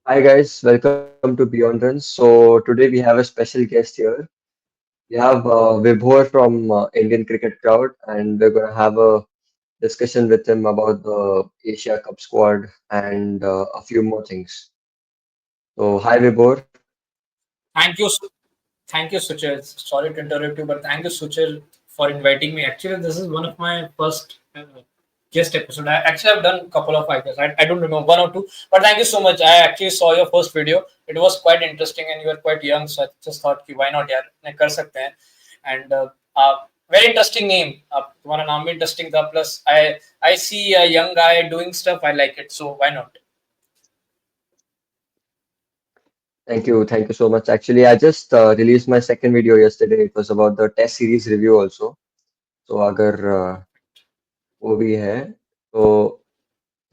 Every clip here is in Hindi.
Hi guys, welcome to Beyond Runs. So today we have a special guest here. We have Vibhor from Indian Cricket Crowd, and we're gonna have a discussion with him about the Asia Cup squad and a few more things. So hi Vibhor. Thank you, thank you, Suchir. Sorry to interrupt you, but thank you, Suchir, for inviting me. Actually, this is one of my first guest episode. I've done a couple of ideas. I don't remember one or two, but thank you so much. I actually saw your first video. It was quite interesting, and you were quite young, so I just thought, कि why not, यार, मैं कर सकते हैं. And very interesting name. तुम्हारा नाम भी interesting था. Plus, I see a young guy doing stuff. I like it, so why not? Thank you so much. Actually, I just released my second video yesterday. It was about the Test series review also. So अगर वो भी है, तो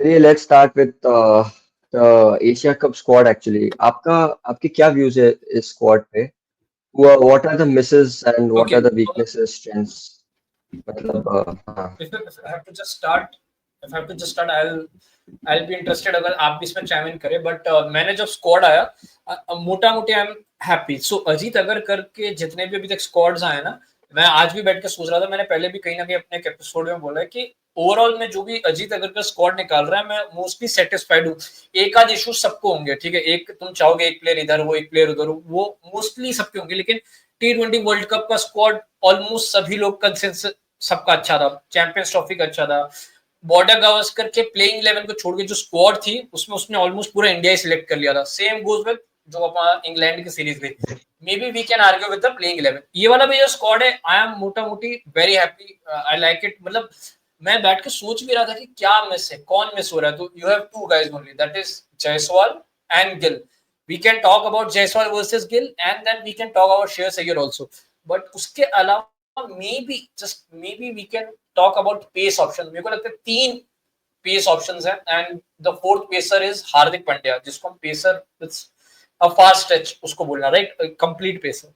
चलिए let's start with the Asia Cup squad actually. आपके क्या views है इस squad पे? What are the misses and what are Okay. the weaknesses, strengths? मतलब हाँ. If I have to just start, if I have to just start, I'll be interested अगर आप भी इसमें chime in करें. But मैंने जब squad आया, मोटा मोटी आई एम हैप्पी. सो अजीत अगर करके जितने भी अभी तक स्क्वाड्स आए ना, मैं आज भी बैठ के सोच रहा था. मैंने पहले भी कहीं ना कहीं अपने एपिसोड में बोला है कि ओवरऑल में जो भी अजीत अगर का स्क्वाड निकाल रहा है, मैं मोस्टली सेटिस्फाइड हूँ. एक आध इशू सबको होंगे, ठीक है. एक तुम चाहोगे एक प्लेयर इधर हो, एक प्लेयर उधर हो, वो मोस्टली सबके होंगे. लेकिन T20 वर्ल्ड कप का स्क्वाड ऑलमोस्ट सभी लोग कंसेंसस सबका अच्छा था. चैंपियंस ट्रॉफी का अच्छा था. बॉर्डर गावस्कर के प्लेइंग 11 को छोड़ के जो स्क्वाड थी उसमें उसने ऑलमोस्ट पूरा इंडिया ही सिलेक्ट कर लिया था. सेम गोज विद जो अपना इंग्लैंड की सीरीज गई. Maybe we can argue with the playing 11. ये वाला भी जो स्क्वाड है, आई एम मोटा मोटी very happy. I like it. मतलब मैं बैठ के सोच भी रहा था कि क्या मिस है, कौन मिस हो रहा है. तो you have two guys only, that is Jaiswal and Gill. We can talk about Jaiswal versus Gill and then we can talk about Shreyas Iyer also. But उसके अलावा maybe we can talk about pace option. मेरे को लगता है तीन पेस ऑप्शंस हैं and the fourth pacer is Hardik Pandya, जिसको हम पेसर अ फास्ट टच उसको बोलना, राइट, कंप्लीट पेसर.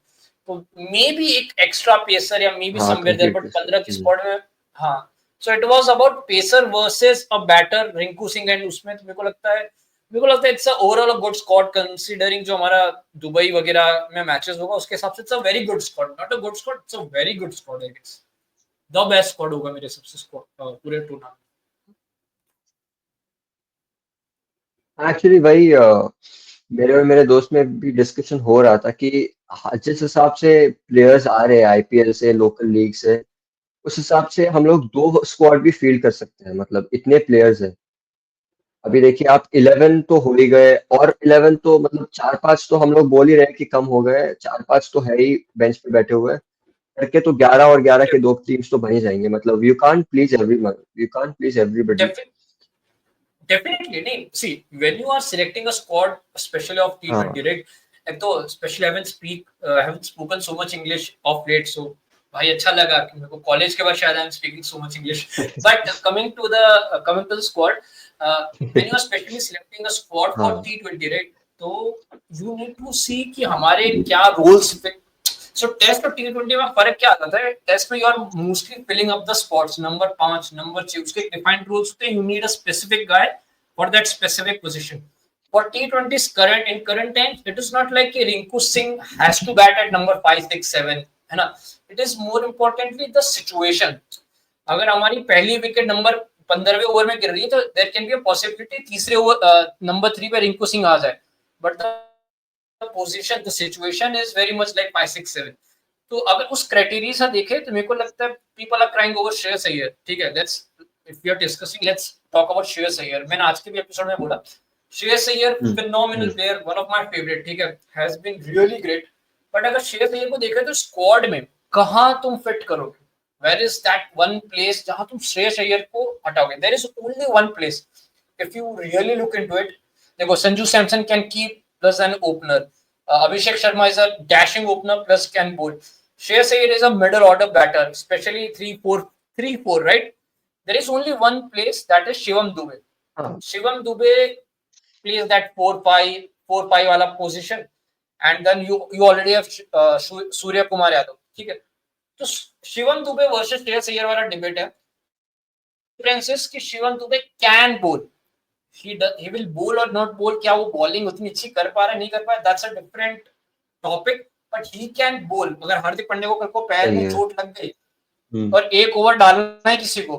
तो मे बी एक एक्स्ट्रा पेसर या मे बी हाँ somewhere there, complete but pacer. 15 की स्क्वाड में. हाँ. So it was about pacer versus a batter Rinku Singh. And उसमें तो मेरे को लगता है it's overall a good squad considering जो हमारा दुबई वगैरह में मैचेस होगा उसके हिसाब से. It's a very good squad, not a good squad, it's a very good squad. I guess the best squad होगा मेरे सबसे स्क्वाड पूरे टूर्नामेंट. एक्चुअली वही मेरे और मेरे दोस्त में भी डिस्कशन हो रहा था कि जिस हिसाब से प्लेयर्स आ रहे हैं आईपीएल से, लोकल लीग से, उस हिसाब से हम लोग दो स्क्वाड भी फील्ड कर सकते हैं. मतलब इतने प्लेयर्स हैं. अभी देखिए आप 11 तो हो ही गए, और 11 तो मतलब चार पांच तो हम लोग बोल ही रहे हैं कि कम हो गए, चार पांच तो है ही बेंच पे बैठे हुए. करके तो 11 और 11 के दो टीम्स तो बन ही जाएंगे. मतलब you can't please everyone, you can't please everybody. Definitely, नहीं. See, when you are selecting a squad, especially of हाँ. T20, right? एक तो especially I haven't spoken so much English of late, so भाई अच्छा लगा कि मेरे को कॉलेज के बाद शायद I am speaking so much English. But coming to the squad, when you are especially selecting a squad for हाँ. T20, right? तो you need to see कि हमारे क्या roles पे. सो टेस्ट और T20 में फर्क क्या आता है? टेस्ट में you are mostly filling up the spots. Number 5, number 6, उसके डिफाइंड रूल्स होते हैं. You need a specific guy for that specific position. For T20's current times, it is not like Rinku Singh has to bat at number 5, 6, 7, है ना? It is more importantly the situation. अगर हमारी पहली विकेट नंबर 15वें ओवर में गिर रही है तो there can be a possibility तीसरे ओवर नंबर 3 पे रिंकू सिंह आ जाए. But position, the situation is very much like 5, 6, 7. तो अगर उस क्राइटेरिया से देखें तो मेरे को लगता है people are crying over Shreyas Iyer. ठीक है, let's if we are discussing, let's talk about Shreyas Iyer. मैंने आज के भी एपिसोड में बोला Shreyas Iyer hmm. Phenomenal hmm. Player, one of my favourite. ठीक है, has been really great. But अगर श्रेयस अय्यर को देखें तो स्क्वाड में कहां तुम फिट करोगे? Where is that one place जहां तुम श्रेयस अय्यर को हटाओगे? There is only one place if you really look into it. देखो, Sanju Samson can keep plus an opener. Abhishek Sharma is a dashing opener plus can bowl. Shreyas Iyer is a middle order batter, especially 3-4, right? There is only one place, that is Shivam Dube. हाँ. Shivam Dube plays that 4-5 वाला position, and then you already have Surya Kumar Yadav. ठीक है, तो शिवम दुबे वर्सेस श्रेयस अय्यर वाला डिबेट है. डिफरेंस इज कि शिवम दुबे कैन बोल, he will bowl or not bowl, क्या वो bowling उतनी अच्छी कर पा रहा है नहीं कर पा रहा है, that's a different topic, but he can bowl. अगर हार्दिक पांड्या को कल को पैर सही में है। चोट लग गई और एक ओवर डालना है किसी को,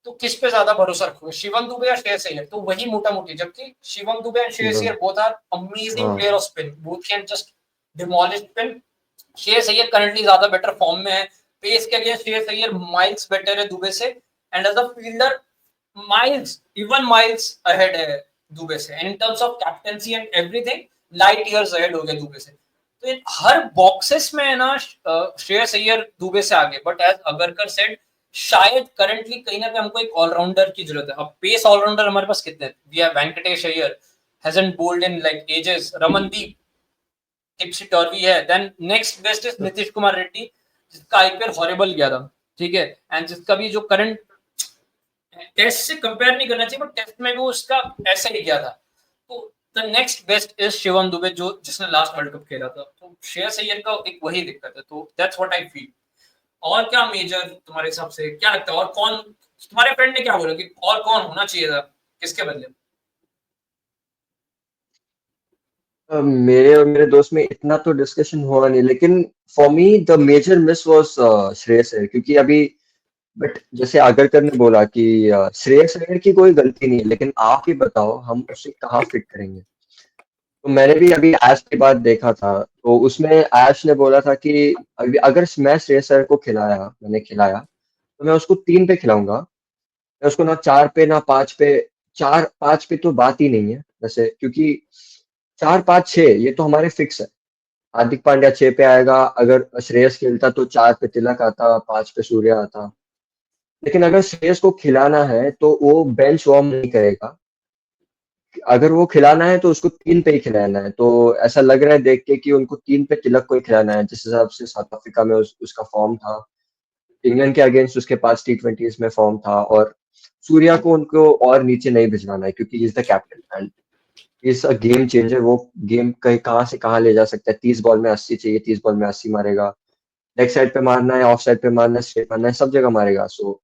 तो किस पे ज्यादा भरोसा रखोगे, शिवम दुबे या श्रेयस अय्यर? तो वही मोटा मोटी, जबकि Shivam Dube and Shreyas Iyer both are amazing player of spin, both can just demolish spin. Shreyas Iyer currently ज्यादा बेटर फॉर्म में है, पेस के against Shreyas Iyer miles better है दुबे से, and as a fielder miles ahead है दुबे से, and in terms of captaincy and everything light years ahead हो गए दुबे से। तो इन हर बॉक्सेस में है ना श्रेयस अय्यर दुबे से आगे, बट एज अगरकर सेड शायद करंटली कहीं ना कहीं हमको एक ऑलराउंडर की जरूरत है। अब पेस ऑलराउंडर हमारे पास कितने हैं? We have Venkatesh Iyer, hasn't bowled in like ages, Ramandeep, टिप्सी टॉर्वी है, then next best is Nitish Kumar Reddy, जिसका आईपीएल हॉरिबल गया था, ठीक है, एंड जिसका भी जो करंट टेस्ट से कंपेयर नहीं करना चाहिए, बट टेस्ट में भी उसका ऐसा ही गया था। तो the next best is Shivam Dubey, जो जिसने लास्ट वर्ल्ड कप खेला था। तो श्रेयस अय्यर का एक वही दिक्कत है, तो दैट्स व्हाट आई फील। और क्या मेजर तुम्हारे हिसाब से क्या लगता है, और कौन, तुम्हारे फ्रेंड ने क्या बोला कि और कौन होना चाहिए था किसके बदले? मेरे और मेरे दोस्त में इतना तो डिस्कशन हुआ नहीं, लेकिन for me the major miss was Shreyas Iyer, क्योंकि अभी बट जैसे आगरकर ने बोला कि श्रेयस अय्यर की कोई गलती नहीं है, लेकिन आप ही बताओ हम उसे कहाँ फिट करेंगे। तो मैंने भी अभी ऐश के बाद देखा था, तो उसमें ऐश ने बोला था कि अगर मैं श्रेयस अय्यर को मैंने खिलाया तो मैं उसको 3 पे खिलाऊंगा, मैं उसको ना 4 पे ना 5 पे। 4-5 पे तो बात ही नहीं है वैसे, क्योंकि 4-5-6 ये तो हमारे फिक्स है। हार्दिक पांड्या 6 पे आएगा, अगर श्रेयस खेलता तो 4 पे तिलक आता, 5 पे सूर्या आता। लेकिन अगर श्रेयस को खिलाना है तो वो बेंच वार्म नहीं करेगा, अगर वो खिलाना है तो उसको 3 पे ही खिलाना है। तो ऐसा लग रहा है देख के कि उनको 3 पे तिलक को ही खिलाना है, जिस हिसाब से साउथ अफ्रीका में उसका फॉर्म था, इंग्लैंड के अगेंस्ट उसके पास टी20 में फॉर्म था, और सूर्या को उनको और नीचे नहीं भिजवाना है, क्योंकि is the captain and is a game changer. वो गेम कहीं कहाँ से कहाँ ले जा सकता है। 30 बॉल में 80 चाहिए, 30 बॉल में 80 मारेगा। लेग साइड पे मारना है, ऑफ साइड पे मारना है, स्ट्रेट मारना है, सब जगह मारेगा। सो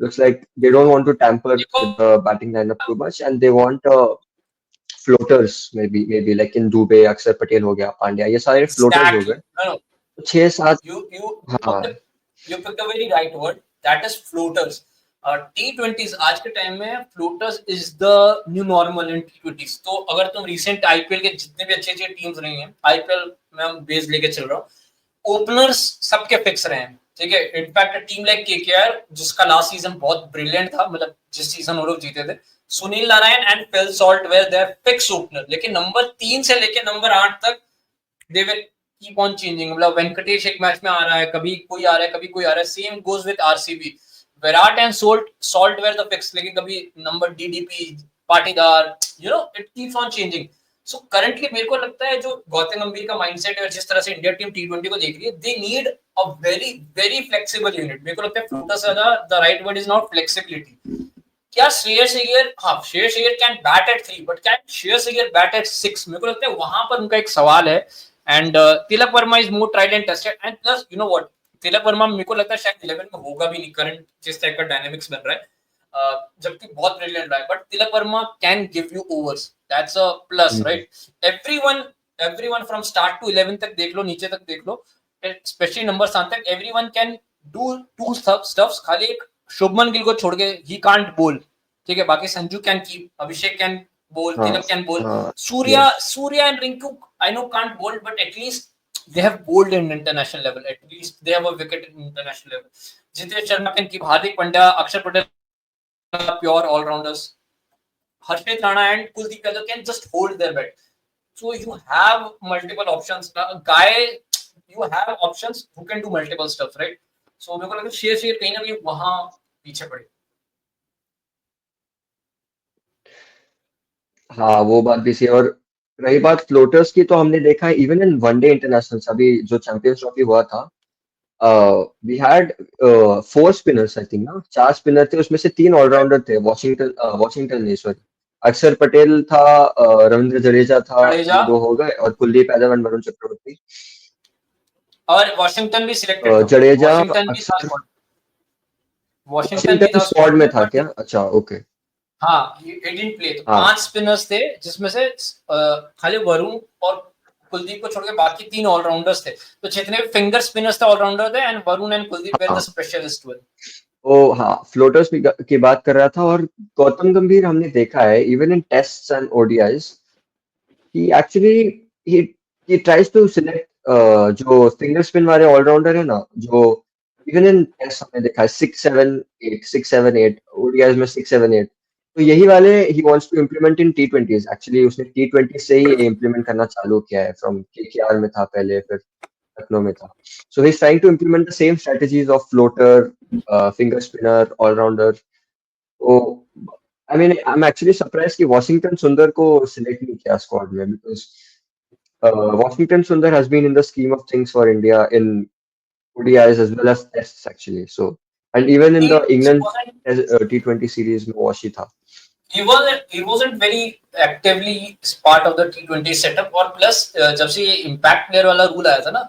looks like they don't want to tamper देखो with the batting lineup too much, and they want floaters, maybe like in Dubey, अक्षर पटेल हो गया, पांड्या, ये सारे floaters हो एग्जैक्टली, गए। नो, तो 6-7। you हाँ। picked a very right word, that is floaters. T20s आज के टाइम में floaters is the new normal in T20s। तो अगर तुम रिसेंट आईपीएल के जितने भी अच्छे अच्छे टीम्स रही हैं, आईपीएल में हम बेस लेके चल रहा हूँ, ओपनर्स सबके फिक्स रहे हैं, ठीक है। इनफैक्ट टीम लाइक केकेआर, जिसका लास्ट सीजन बहुत ब्रिलियंट था, मतलब जिस सीजन वो लोग जीते थे, Sunil Narine and Phil Salt were there fix opener, लेकिन नंबर 3 से लेके नंबर 8 तक they will keep on changing. मतलब वेंकटेश एक मैच में आ रहा है, कभी कोई आ रहा है, कभी कोई आ रहा है, same goes with RCB, Virat and Salt were the fix, लेकिन कभी number DDP, Patidar, it keeps on changing. So currently मेरे को लगता है जो गौतम गंभीर का माइंडसेट है और जिस तरह से इंडिया टीम T20 को देख रही है, they need a very very flexible unit. मेरे को लगता है फ्लूटर से ज्यादा the right word is not flexibility. क्या श्रेयस अय्यर, हाँ Shreyas Iyer can bat at 3, but can Shreyas Iyer bat at 6? मेरे को लगता है वहां पर उनका एक सवाल है। And Tilak Varma is more tried and tested, and plus you know what, Tilak Varma मेरे को लगता है शायद 11 में होगा भी नहीं, करंट जिस टाइप का डायनामिक्स बन रहा है, जबकि बहुत ब्रिलियंट रहा है, but Tilak Varma can give you overs, that's a plus, right. Everyone from start to 11 तक देख लो, नीचे तक देख लो, स्पेशली नंबर 7 तक, everyone can do two stuffs. खाली एक शुभमन गिल को छोड़ के ही कांट बोल, ठीक है, बाकी Sanju can keep, Abhishek can bowl, हाँ। तिलक कैन बोल, हाँ। Surya and Rinku I know can't bowl, but at least they have bowled in international level, at least they have a wicket in international level. Jitesh Sharma can keep, Hardik Pandya, Akshar Patel, pure all-rounders, Harshit Rana and Kuldeep Yadav can just hold their bat. So you have multiple options. Guy, you have options who can do multiple stuff, right? So मेरे को लगता है शेर कहीं ना कहीं वहां पीछे पड़े। हाँ, वो बात भी सही है। और रही बात फ्लोटर्स की, तो हमने देखा है इवन इन वनडे इंटरनेशनल, अभी जो चैंपियंस ट्रॉफी हुआ था, we had 4 spinners, I think ना 4 स्पिनर थे, उसमें से 3 ऑलराउंडर थे। वॉशिंगटन नहीं, सॉरी, अक्षर पटेल था, रविंद्र जडेजा था, जडेजा ये 2 हो गए, और कुलदीप यादव एंड वरुण चक्रवर्ती। और वॉशिंगटन भी सिलेक्टेड था, जडेजा, वॉशिंगटन भी था अक्षर, वॉशिंगटन भी वॉशिंगटन था स्क्वाड स्क्वाड में में, था बट क्या? अच्छा, ओके। हाँ, he didn't play, तो हाँ 5 स्पिनर्स थे जिसमें से खाली वरुण और कुलदीप को छोड़ के बाकी 3 ऑलराउंडर्स थे। तो जितने भी फिंगर स्पिनर्स थे ऑलराउंडर थे, and Varun and Kuldeep were the हाँ स्पेशलिस्ट वन। वो हाँ फ्लोटर्स की बात कर रहा था। और गौतम गंभीर हमने देखा है even in test and ODIs, he actually he tries to select जो सिंगल स्पिन वाले ऑलराउंडर है ना, जो इवन इन टेस्ट हमने देखा है 6-7-8 ओडीआईज में 6-7-8, तो यही वाले ही wants to implement in T20s. Actually उसने टी20 से ही इम्प्लीमेंट करना चालू किया है, फ्रॉम केकेआर में था पहले, फिर लखनऊ में था। So he is trying to implement the same strategies of floater, finger spinner, allrounder. तो I mean I am actually surprise कि वॉशिंगटन सुंदर को सिलेक्ट नहीं किया स्क्वाड में, because Washington Sundar has been in the scheme of things for India in ODIs as well as tests actually. So, and even in the England T20 series में वॉशी था। he wasn't very actively part of the T20 setup, और प्लस जब से ये इम्पैक्ट प्लेयर वाला रूल आया था ना,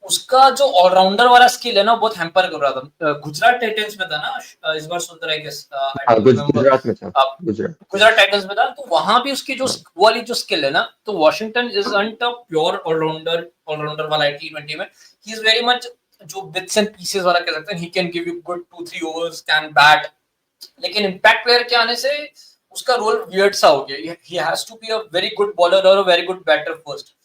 उसका जो ऑलराउंडर वाला स्किल है ना बहुत हैम्पर कर रहा था। गुजरात टाइटंस में था ना इस बार सुंदर, आई गेस, आई हाँ डोंट रिमेम्बर। गुजरात में था, गुजरात। गुजरात टाइटंस में था, तो वहां भी उसकी जो वो वाली जो स्किल है ना, तो Washington is ain't a pure allrounder वाला T20 में। ही इज वेरी मच जो बिट्स एंड पीसेस वाला कह सकते हैं, he can give you good 2-3 overs, can bat. लेकिन इम्पैक्ट प्लेयर के आने से उसका रोल वियर्ड सा हो गया। He has to be a very good bowler और a very good batter first.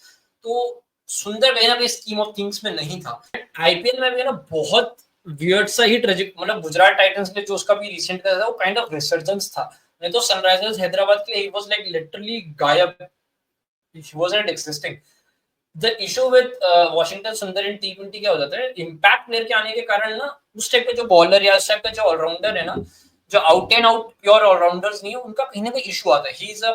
तो सुंदर कहीं ना कहीं स्कीम ऑफ थिंग्स में नहीं था। आईपीएल में भी ना बहुत वियर्ड सा ही ट्रेजिक, मतलब गुजरात टाइटंस ने जो उसका भी रिसेंट था वो काइंड ऑफ रिसर्जेंस था। नहीं तो सनराइजर्स हैदराबाद के लिए ही वाज लाइक लिटरली गायब, he wasn't existing. The issue with Washington सुंदर इन T20 क्या हो जाता है, इम्पैक्ट प्लेयर के आने के कारण ना उस टाइप के जो बॉलर या उस टाइप का जो ऑलराउंडर है ना, जो out and out pure allrounders नहीं है, उनका कहीं ना कहीं इशू आता है। He is a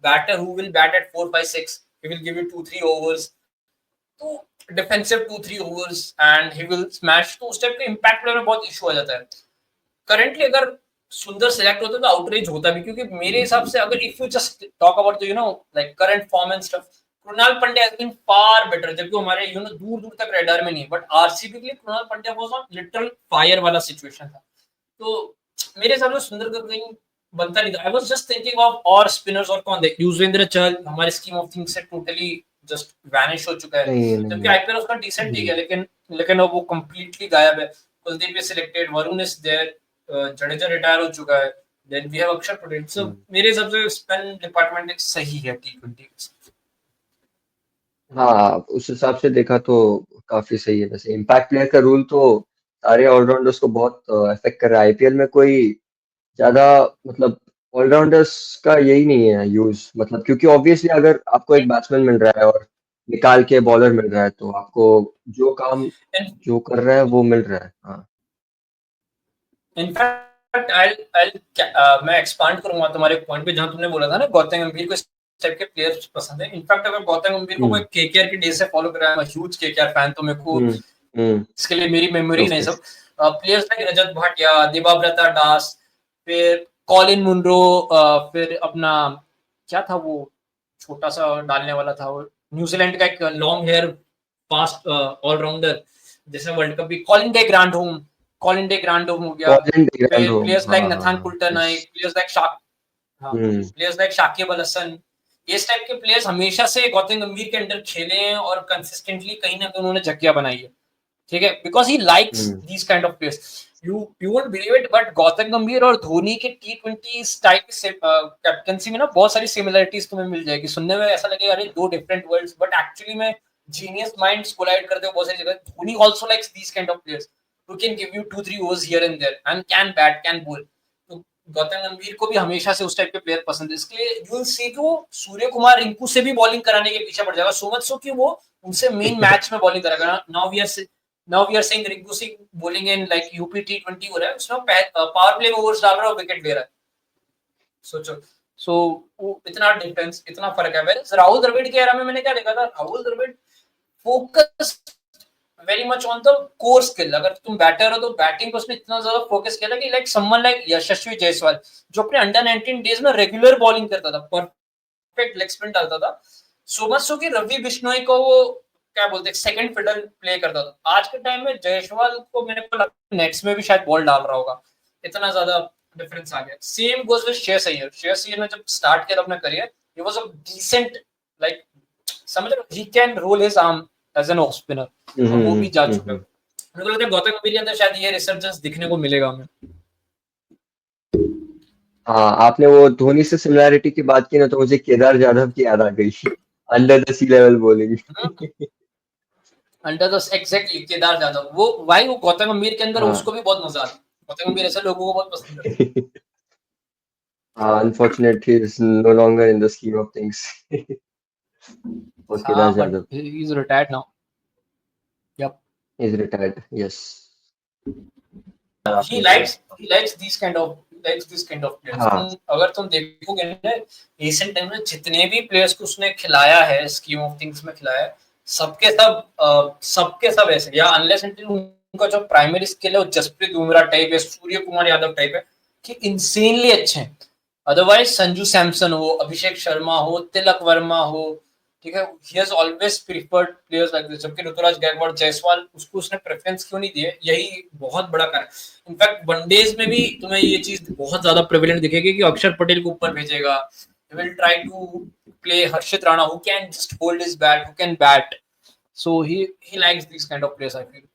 batter who will bat at 4-5-6, he will give you 2-3 overs, तो defensive 2-3 overs and he will smash. तो उस टाइप के इम्पैक्ट प्लेयर में बहुत इशू आ जाता है। करंटली अगर सुंदर सेलेक्ट होता तो आउटरीच होता भी, क्योंकि मेरे हिसाब से अगर if you just talk about you know like current form and stuff, Krunal Pandya has been far better, जबकि हमारे दूर दूर तक रेडार में नहीं है, बट आरसीबी के लिए Krunal Pandya was on literal fire वाला सिचुएशन था। तो मेरे हिसाब से सुंदर का कहीं बनता नहीं था। I was just thinking of और स्पिनर्स, और कौन देख, युजवेंद्र चहल हमारे स्कीम ऑफ थिंग्स से टोटली जस्ट वैनिश हो चुका है। नहीं जबकि नहीं। आईपीएल उसका डिसेंट ठीक है, लेकिन अब वो कंप्लीटली गायब है। Kuldeep is selected, Varun is there, Jadeja retire हो चुका है, देन वी हैव अक्षर पटेल। सो मेरे हिसाब से स्पिन डिपार्टमेंट एक सही है T20। हाँ उस हिसाब से देखा तो काफी सही है। वैसे इम्पैक्ट प्लेयर का रूल तो सारे ऑलराउंडर्स को बहुत अफेक्ट कर रहा है। आईपीएल में कोई ज्यादा मतलब ऑलराउंडर्स का यही नहीं है यूज, मतलब क्योंकि ऑब्वियसली अगर आपको एक बैट्समैन मिल रहा है और निकाल के बॉलर मिल रहा है, तो आपको जो काम एंड जो कर रहा है वो मिल रहा है। हाँ इनफैक्ट मैं एक्सपांड करूंगा तुम्हारे पॉइंट पे, जहां तुमने बोला था ना गौतम गंभीर को इस टाइप के प्लेयर्स पसंद है। इनफैक्ट अगर गौतम गंभीर को कोई हम्म केकेआर के डे से फॉलो कर रहा है, मैं ह्यूज केकेआर फैन, तो मेरे को हम्म हम्म। इसके लिए मेरी मेमोरी नहीं ओके। सब प्लेयर्स लाइक रजत भाटिया, देबाब्रता दास, फिर कॉलिन मुनरो, फिर अपना क्या था वो छोटा सा डालने वाला था वो, न्यूजीलैंड का एक लॉन्ग हेयर फास्ट ऑलराउंडर, जैसे वर्ल्ड कप भी कॉलिन डे ग्रांडोम हो गया। कॉलिन फिर डिग्रांडो, प्लेयर्स हाँ लाइक हाँ नथान हाँ यस। कुल्टरनाइक, प्लेयर्स लाइक शाक, हाँ, हम्म प्लेयर्स लाइक शाकिब अल हसन, इस टाइप के प्लेयर्स हमेशा से गौतम गंभीर के अंडर खेले हैं और कंसिस्टेंटली कहीं ना कहीं उन्होंने जगह बनाई है। ठीक है, because he likes hmm. These kind of players. You won't believe it, but Gautam गंभीर और धोनी के T20 टाइप कैप्टनसी में ना बहुत सारी सिमिलरिटीज तुम्हें मिल जाएगी। सुनने में ऐसा लगेगा अरे दो डिफरेंट वर्ल्ड्स, बट एक्चुअली में जीनियस माइंड्स कोलाइड करते हो बहुत सारी जगह। Dhoni also likes these kind of players who can give you 2-3 overs here and there and can bat, can bowl। तो गौतम गंभीर को भी हमेशा से उस टाइप के प्लेयर पसंद है, इसलिए यू विल सी कि वो सूर्य कुमार रिंकू से भी बॉलिंग कराने के पीछे पड़ जाएगा, सो मच सो कि वो उनसे मेन मैच में बॉलिंग करेगा। Now we are saying Rinku Singh bowling in like UP T20 हो रहा है, उसमें पावर प्ले में ओवर्स डाल रहा है और विकेट ले रहा है। सोचो, सो वो इतना डिफरेंस, इतना फर्क है। राहुल द्रविड़ के एरा में मैंने क्या देखा था, Rahul Dravid focus very much on the core skill. अगर तुम बैटर हो तो बैटिंग पर उसने इतना ज्यादा फोकस किया था कि लाइक समवन लाइक यशस्वी जायसवाल, जो अपने अंडर 19 डेज में रेगुलर बॉलिंग करता था, परफेक्ट लेग स्पिन डालता था, सो मच सो कि रवि बिश्नोई को वो क्या बोलते हैं सेकंड फिडल प्ले करता था। आज के टाइम में जायसवाल को मेरे को लगता है नेट्स में भी शायद बॉल डाल रहा होगा, इतना ज्यादा डिफरेंस आ गया. Same goes with Shreyas Iyer. Shreyas Iyer ने जब स्टार्ट किया अपना career, he was a decent, like समझ रहे हो, he can roll his arm as an off spinner. अब वो भी जा चुका है. मेरे को लगता है गौतम गंभीर के अंदर शायद ये रिसर्जेंस दिखने को मिलेगा हमें. हाँ, आपने वो धोनी से सिमिलैरिटी की बात की ना, तो मुझे केदार जाधव की याद आ गई. Under the sea level bowling. Under the exactly Kedar Jadhav. वो भाई, वो गौतम गंभीर के अंदर हाँ. उसको भी बहुत मजा आता है. गौतम गंभीर ऐसे लोगों को बहुत पसंद करता है. Unfortunate he is no longer in the scheme of things. For Kedar हाँ, but Jadhav. He is retired now. Yup. He's retired. Yes. he आपने सही. likes he likes these kind of players. हाँ. तुम अगर तुम देखोगे ना, रिसेंट टाइम में जितने भी प्लेयर्स को उसने खिलाया है, स्कीम ऑफ थिंग्स में खिलाया है, सबके सब ऐसे, या अनलेस एंटिल उनका जो प्राइमरी स्किल है वो जसप्रीत बुमराह टाइप है, सूर्य कुमार यादव टाइप है, कि इंसेनली अच्छे हैं. अदरवाइज संजू सैमसन हो, अभिषेक शर्मा हो, तिलक वर्मा हो, ठीक है, he has always preferred players like this. जबकि ऋतुराज गायकवाड़, जायसवाल, उसको उसने प्रेफरेंस क्यों नहीं दिए, यही बहुत बड़ा कारण. इनफैक्ट वनडेज में भी तुम्हें ये चीज बहुत ज्यादा प्रेवलेंट दिखेगी कि अक्षर पटेल को ऊपर भेजेगा. he will try to play Harshit Rana, who can just hold his bat, who can bat. So he likes these kind of players, I feel.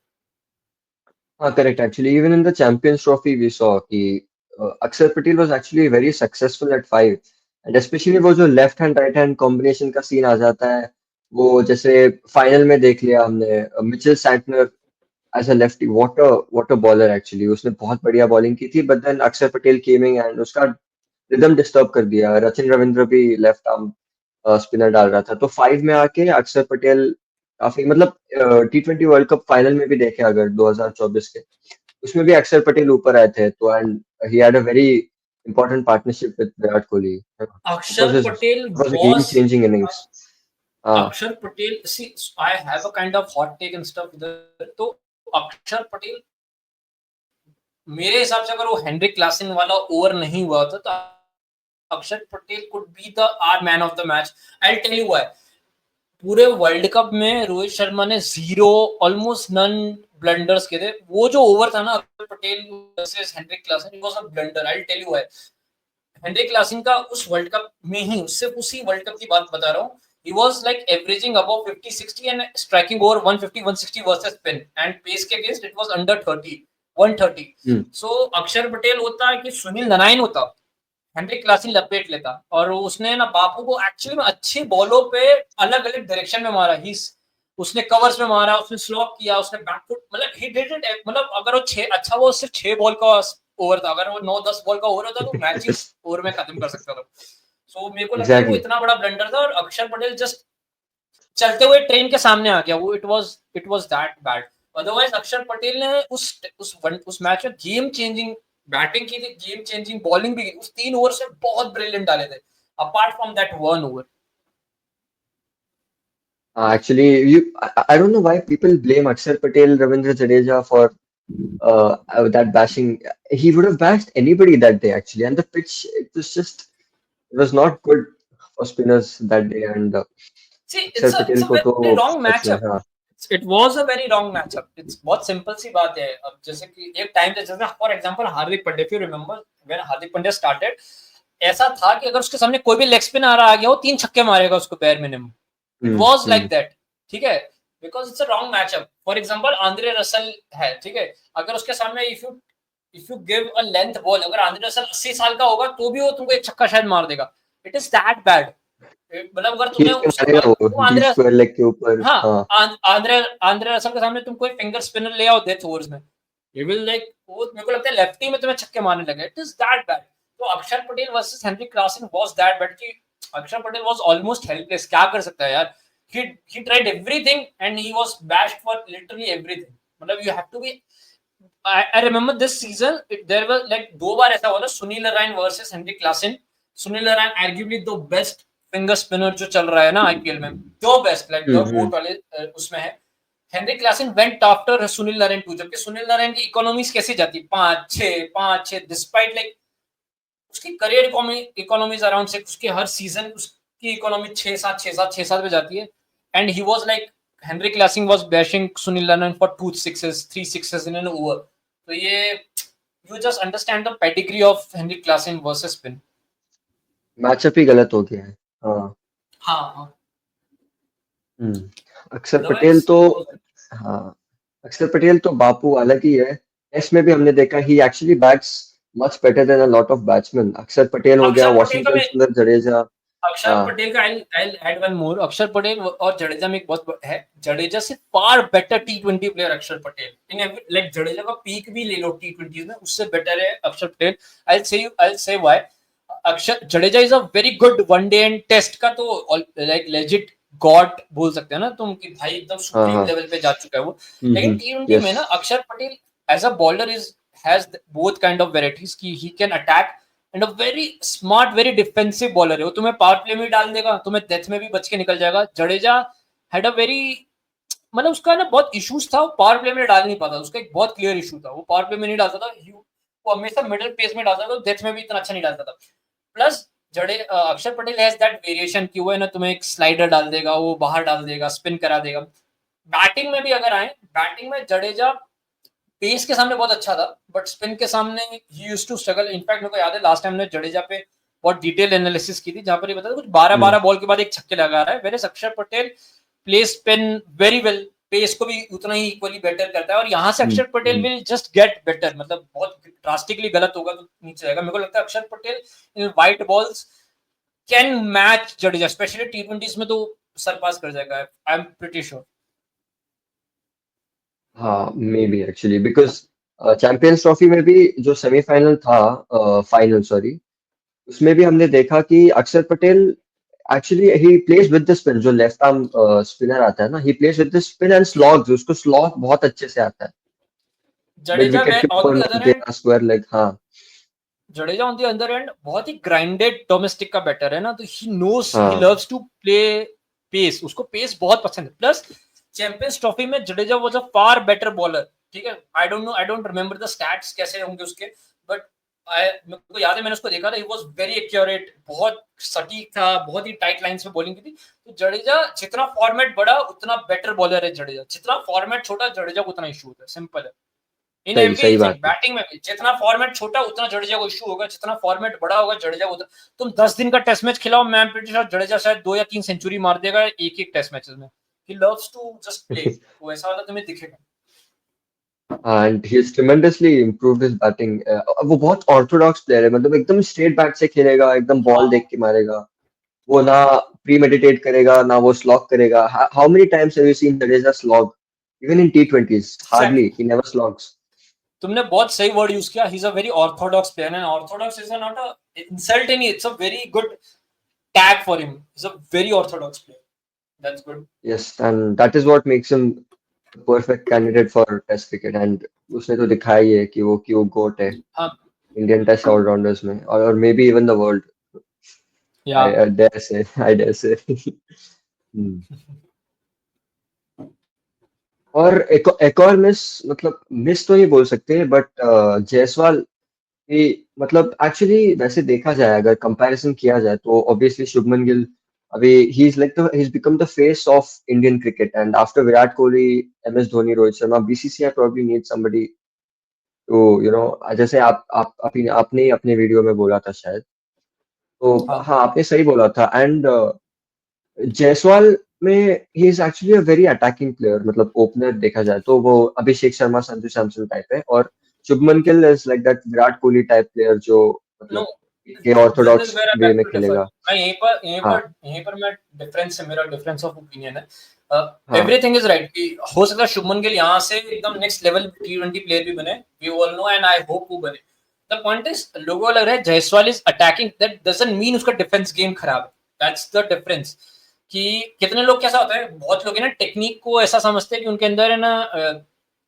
Correct. Actually, even in the Champions Trophy, we saw कि Akshar Patel was actually very successful at 5, and especially वो जो left hand right hand combination का सीन आ जाता है, वो जैसे फाइनल में देख लिया हमने, Mitchell Santner as a lefty, what a bowler actually. उसने बहुत बढ़िया बॉलिंग की थी, बट देन अक्षर पटेल केमिंग एंड उसका रिदम डिस्टर्ब कर दिया. रचिन रविंद्र भी लेफ्ट आर्म स्पिनर डाल रहा था, तो 5 में आके अक्षर पटेल काफी, मतलब T20 वर्ल्ड कप फाइनल में भी देखे अगर 2024 के, उसमें भी अक्षर पटेल ऊपर आए थे, तो and he had a very important partnership with Virat Kohli. It Axar Patel was a game was changing innings. हाँ. Axar Patel, see, I have a kind of hot take and stuff इधर. तो अक्षर पटेल, मेरे हिसाब से अगर वो हेनरिक क्लासन वाला ओवर नहीं हुआ होता, तो Axar Patel could be the are man of the match. I tell you why. पूरे वर्ल्ड कप में रोहित शर्मा ने जीरो, ऑलमोस्ट नन ब्लंडर्स किए थे. वो जो ओवर था ना Axar Patel versus Heinrich Klaasen, it was a blunder. I tell you why. Heinrich Klaasen का उस वर्ल्ड कप में ही, उससे उसी वर्ल्ड कप की बात बता रहा हूँ, he was like averaging above 50-60 and striking over 150-160 versus spin, and pace के against it was under 30, 130. So अक्षर पटेल होता है कि सुनील नारायण होता, हेनरिक क्लासन लपेट लेता, और उसने ना बापू को एक्चुअली में अच्छी बॉलों पे अलग अलग डायरेक्शन में मारा. ही उसने कवर्स में मारा, उसने स्लॉप किया, उसने बैकफुट, मतलब ही डिड इट. मतलब अगर वो अच्छा, वो सिर्फ 6 बॉल का ओवर था. अगर वो 9-10 बॉल का ओवर होता तो मैच ही ओवर में खत्म कर सकता था. सो मेरे को लगता है वो एग्जैक्टली. इतना बड़ा ब्लंडर था, और अक्षर पटेल जस्ट चलते हुए ट्रेन के सामने आ गया. वो it was that bad. Otherwise अक्षर पटेल ने उस मैच में गेम चेंजिंग बैटिंग की थी, गेम चेंजिंग बॉलिंग भी की. उस 3 ओवर से बहुत ब्रिलियंट डाले थे, apart from that 1 over. Actually, I don't know why people blame Akshar Patel, Ravindra Jadeja for that bashing. He would have bashed anybody that day actually, and the pitch, it was not good for spinners that day, and See, Akshar it's Patel a को तो very wrong सच में. matchup. हाँ. It was a very wrong matchup. It's बहुत सिंपल सी बात है. अब जैसे कि एक टाइम था, जैसे for example Hardik Pandya, if you remember when Hardik Pandya started, ऐसा था कि अगर उसके सामने कोई भी लेग स्पिन आ रहा आ गया, वो 3 छक्के मारेगा उसको पैर minimum. It was like that. ठीक है, because it's a wrong matchup. For example, Andre Russell है, ठीक है, अगर उसके सामने if you give a length ball, अगर आंद्रे रसल 80 साल का होगा तो भी वो तुमको एक छक्का शायद मार देगा. It is that bad. मतलब अगर तुम्हें खींच के मारेगा वो डीप आंद्रे, स्क्वायर लेग के ऊपर. हाँ, हाँ. आंद्रे रसल के सामने तुम कोई फिंगर स्पिनर ले आओ डेथ ओवर्स में, यू विल लाइक, वो मेरे को लगता है लेफ्टी में तुम्हें छक्के मारने लगे. It is that bad. तो Axar Patel versus Heinrich Klaasen was that bad कि अक्षर पटेल वाज ऑलमोस्ट हेल्पलेस. क्या कर सकता है यार. he tried everything and he was bashed for literally everything. मतलब you have to be, I remember this season there were like 2 बार ऐसा हुआ था, Sunil Narine versus Heinrich Klaasen. Sunil Narine arguably the best finger spinner जो चल रहा है ना आईपीएल में, the best, like the goat वाले उसमें है. Heinrich Klaasen went after Sunil Narine too, जबकि सुनील नारायण की इकोनॉमीज कैसी जाती, 5-6 डिस्पाइट लाइक उसकी करियर इकोनॉमीज अराउंड 6, उसकी हर सीजन उसकी इकोनॉमी 6-7 पे जाती है. And he was like, Heinrich Klaasen was bashing Sunil Narine for 2 sixes 3 sixes in an over. तो ये you just understand the pedigree of Henrik Klassen versus Spin. Matchup ही गलत हो गया है। हाँ। हाँ, हम्म। अक्षर पटेल otherwise तो, it was हाँ, अक्षर पटेल तो बापू अलग ही है। टेस्ट में भी हमने देखा he actually bats much better than a lot of batsmen. Axar Patel हो गया, अक्षर पटेल का वॉशिंगटन मैं सुंदर जडेजा। अक्षर हाँ पटेल का आई ऐड वन मोर। अक्षर पटेल और जडेजा में एक बहुत है, जडेजा से फार बेटर टी20 प्लेयर अक्षर पटेल। इन लाइक जडेजा का पीक भी ले लो टी20 में, उससे बेटर है अक्षर पटेल। आई say why. Axar Jadeja is a very good one day and test का तो लाइक लेजिट गॉड बोल सकते हैं ना तुम कि भाई एकदम हाँ सुप्रीम हाँ। लेवल पे जा चुका है वो। लेकिन टी20 यस। में ना Axar Patel as a bowler is has both kind of varieties की he can attack and a very smart very defensive bowler है वो। तुम्हें पावर प्ले में डाल देगा, तुम्हें डेथ में भी बच के निकल जाएगा। जडेजा हैड अ वेरी मतलब उसका ना बहुत इश्यूज था, वो पावर प्ले में डाल नहीं पाता, उसका एक बहुत क्लियर इशू था, वो पावर प्ले में नहीं डालता था, वो हमेशा मिडिल पेस में डालता था, डेथ में भी इतना अच्छा नहीं डालता था। प्लस अक्षर पटेल हैज दैट वेरिएशन कि वो है ना तुम्हें एक स्लाइडर डाल देगा, वो बाहर डाल देगा, स्पिन करा देगा। बैटिंग में भी अगर आए, बैटिंग में जडेजा पेस के सामने बहुत अच्छा था, बट स्पिन के सामने he used to struggle. In fact मेरे को याद है लास्ट टाइम ने जडेजा पे बहुत डिटेल एनालिसिस की थी, जहां पर ये बता कुछ 12-12 बॉल के बाद एक छक्के लगा रहा है। Were Axar Patel play spin very well, pace को भी उतना ही इक्वली बेटर करता है, और यहाँ से अक्षर Patel will just get better. मतलब बहुत ड्रास्टिकली गलत होगा तो नीचे जाएगा। मेरे को लगता है Axar Patel in white balls can match Jadeja, specially T20 में तो सरपास कर जाएगा, आई एम प्रीटी श्योर। हाँ maybe actually because champions trophy में भी जो सेमीफाइनल था, फाइनल सॉरी, उसमें भी हमने देखा कि अक्षर Patel actually he plays with the spin. जो लेफ्ट आर्म स्पिनर आता है ना, he plays with the spin and slogs, उसको स्लॉग बहुत अच्छे से आता है मिड जडेजा विकेट में के ऑन ऊपर द मार अदर हैंड, देना स्क्वायर लेग। हाँ Jadeja on the other and बहुत ही ग्राइंडेड डोमेस्टिक का बैटर है ना, तो ही नोस ही हाँ। लव्स टू प्ले पेस, उसको पेस बहुत पसंद है। प्लस चैंपियंस ट्रॉफी में Jadeja was a far better bowler. ठीक है, I don't no, I don't remember the stats कैसे होंगे उसके, बट मेरे को याद है मैंने उसको देखा था, ही वाज वेरी एक्यूरेट, बहुत सटीक था, बहुत ही टाइट लाइंस में बॉलिंग की थी। तो जडेजा जितना फॉर्मेट बड़ा उतना बेटर बॉलर है जडेजा, जितना फॉर्मेट छोटा जडेजा को उतना इशू होता है, सिंपल है। इन सही सही एवरीथिंग, बात है। बैटिंग में भी जितना फॉर्मेट छोटा उतना जडेजा को इशू होगा, जितना फॉर्मेट बड़ा होगा जडेजा को उतना। तुम 10 दिन का टेस्ट मैच खिलाओ, मैं प्रीटी श्योर जडेजा शायद 2 या 3 सेंचुरी मार देगा एक एक टेस्ट मैचेस में। He loves to just play, वो ऐसा वाला तुम्हें दिखेगा। And he is tremendously improved his batting. वो बहुत ऑर्थोडॉक्स प्लेयर है, मतलब एकदम स्ट्रेट बैट से खेलेगा, एकदम बॉल हाँ देख के मारेगा। वो ना प्री मेडिटेट करेगा ना वो स्लॉग करेगा। How many times have you seen Jadeja slog even in T twenties? Hardly, exactly, he never slogs. तुमने बहुत सही वर्ड यूज किया, he is a very orthodox player, and orthodox is not a insult in, it's a very good tag for him, is a very orthodox player, that's good. Yes, and that is what makes him perfect candidate for test cricket. And उसने तो दिखाया ही है कि वो क्यों गोट है हाँ इंडियन टेस्ट ऑलराउंडर्स में, और may be even the world. या आई डेयर से, आई डेयर से। और एक और मिस, मतलब मिस तो नहीं बोल सकते, बट जायसवाल की, मतलब एक्चुअली वैसे देखा जाए, अगर कंपैरिजन किया जाए तो ऑब्वियसली शुभमन गिल अभी he is like the he is become the face of Indian cricket, and after Virat Kohli, MS Dhoni, Rohit Sharma, BCCI probably need somebody to जैसे आपने ही अपने वीडियो में बोला था शायद। तो हाँ हाँ, आपने सही बोला था। एंड जायसवाल में he is actually a very attacking player, मतलब ओपनर देखा जाए तो वो अभिषेक शर्मा, संजू सैमसन टाइप है, और Shubman Gill is like that Virat Kohli type player जो नो, मतलब के this is orthodox where I way back में टू डिफर। खेलेगा। मैं हाँ यहीं पर मैं डिफरेंस है, मेरा डिफरेंस ऑफ ओपिनियन है। हाँ। एवरीथिंग इज राइट कि हो सकता है शुभमन गिल यहाँ से एकदम नेक्स्ट लेवल टी20 प्लेयर भी बने, we all know, and I hope वो बने। द पॉइंट इज लोगों को लग रहा है Jaiswal is attacking, that doesn't mean उसका डिफेंस गेम खराब है, दैट्स द डिफरेंस। कि कितने लोग कैसा होता है, बहुत लोग है ना टेक्निक को ऐसा समझते हैं कि उनके अंदर है ना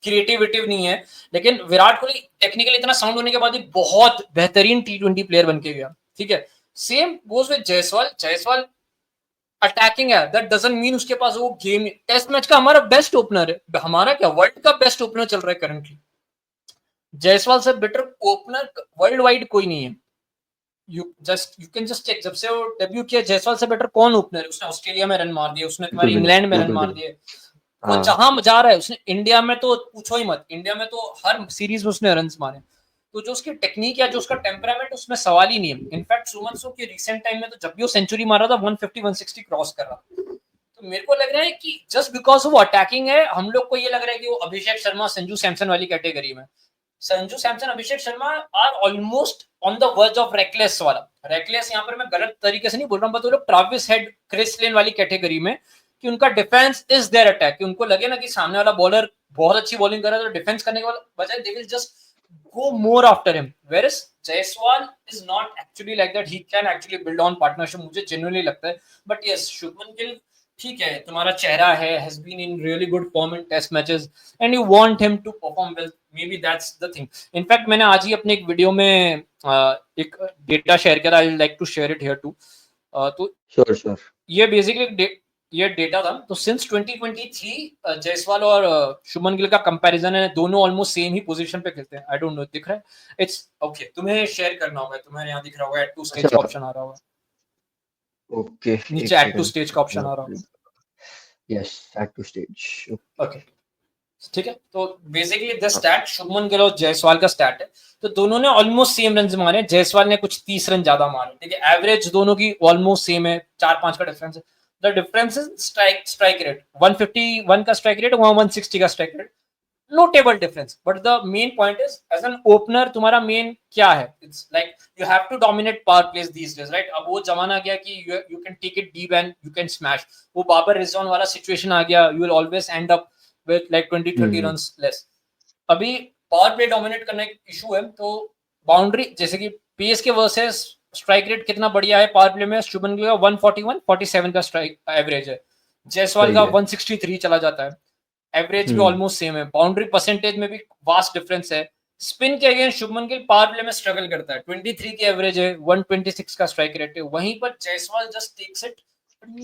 क्रिएटिविटी नहीं है, लेकिन विराट कोहली टेक्निकली इतना साउंड होने के बाद भी बहुत बेहतरीन टी20 प्लेयर बन के गया। ठीक है, same goes with Jaiswal, Jaiswal attacking है, दैट डजंट मीन उसके पास वो गेम। टेस्ट मैच का हमारा बेस्ट ओपनर है, हमारा क्या वर्ल्ड का बेस्ट ओपनर चल रहा है करंटली, जायसवाल से बेटर ओपनर वर्ल्ड वाइड कोई नहीं है। यू कैन जस्ट चेक, जब से वो डेब्यू किया जायसवाल से बेटर कौन ओपनर है? उसने ऑस्ट्रेलिया में रन मार दिए, उसने बिल्कुल तुम्हारी भी नहीं, इंग्लैंड में रन बिल्कुल भी मार नहीं। दिए, वो हाँ जहां जा रहा है उसने, इंडिया में तो पूछो ही मत, इंडिया में तो हर सीरीज में उसने रन मारे। तो जो उसकी टेक्निक या जो उसका टेम्परामेंट उसमें सवाल ही नहीं है। इनफैक्ट सुमन सो की रिसेंट टाइम में तो जब भी वो सेंचुरी मारा था 150-160 क्रॉस कर रहा, तो मेरे को लग रहा है कि जस्ट बिकॉज वो अटैकिंग है, हम लोग को ये लग रहा है कि वो अभिषेक शर्मा संजू सैमसन वाली कैटेगरी में, Sanju Samson Abhishek Sharma are almost on the verge of reckless वाला। रेकलेस यहाँ पर मैं गलत तरीके से नहीं बोल रहा हूँ, बट वो लोग ट्राविस हेड क्रिस लेन वाली कैटेगरी में, कि उनका डिफेंस इज देयर अटैक, कि उनको लगे ना कि सामने वाला बॉलर बहुत अच्छी बॉलिंग कर रहा है तो डिफेंस करने के बजाय they will just go more after him, whereas Jaiswal is not actually like that. He can actually build on partnership, मुझे genuinely लगता है। But yes, शुभमन गिल ठीक है, तुम्हारा चेहरा है, has been in really good form in test matches and you want him to perform well, maybe that's the thing. In fact मैंने आज ही अपने एक वीडियो में एक डेटा शेयर किया था, I like to share it here too. तो श्योर ये बेसिकली ये डेटा था, तो सिंस 2023 जायसवाल और शुभमन गिल का कंपैरिजन है, दोनों ऑलमोस्ट सेम ही पोजीशन पे खेलते हैं। आई डोंट नो दिख रहा है, इट्स ओके, तुम्हें शेयर करना होगा, तुम्हें यहाँ दिख रहा होगा, ऐड टू स्टेज अच्छा का ऑप्शन आ रहा होगा, ओके नीचे एक ऐड टू सेकंड स्टेज का ऑप्शन आ रहा यस बैक टू स्टेज होगा। ओके ठीक है, तो basically the stat Shubman Gill और जायसवाल का स्टैट है, तो दोनों ने ऑलमोस्ट सेम रन मारे, जायसवाल ने कुछ 30 रन ज्यादा मारे, ठीक है, एवरेज दोनों की ऑलमोस्ट सेम है, 4-5 का डिफरेंस है। The difference is strike rate, 151 का स्ट्राइक रेट, 160 का strike rate, notable difference. But the main point is as an opener तुम्हारा मेन क्या है, it's like you have to dominate power plays these days, right. अब वो जमाना गया कि you can take it deep and you can smash, वो बाबर रिजवान वाला सिचुएशन आ गया, you will always end up with like 20-30 runs less. अभी पावर प्ले डोमिनेट करना एक इशू है, तो बाउंड्री जैसे कि पीएसके वर्सेस स्ट्राइक रेट कितना बढ़िया है पावर प्ले में, शुभमन गिल का 141-47 का स्ट्राइक एवरेज है, जायसवाल का 163 चला जाता है, एवरेज भी ऑलमोस्ट सेम है, बाउंड्री परसेंटेज में भी वास्ट डिफरेंस है। स्पिन के against Shubman Gill power play में स्ट्रगल करता है, 23 की एवरेज है, 126 का स्ट्राइक रेट है, वहीं पर Jaiswal just takes it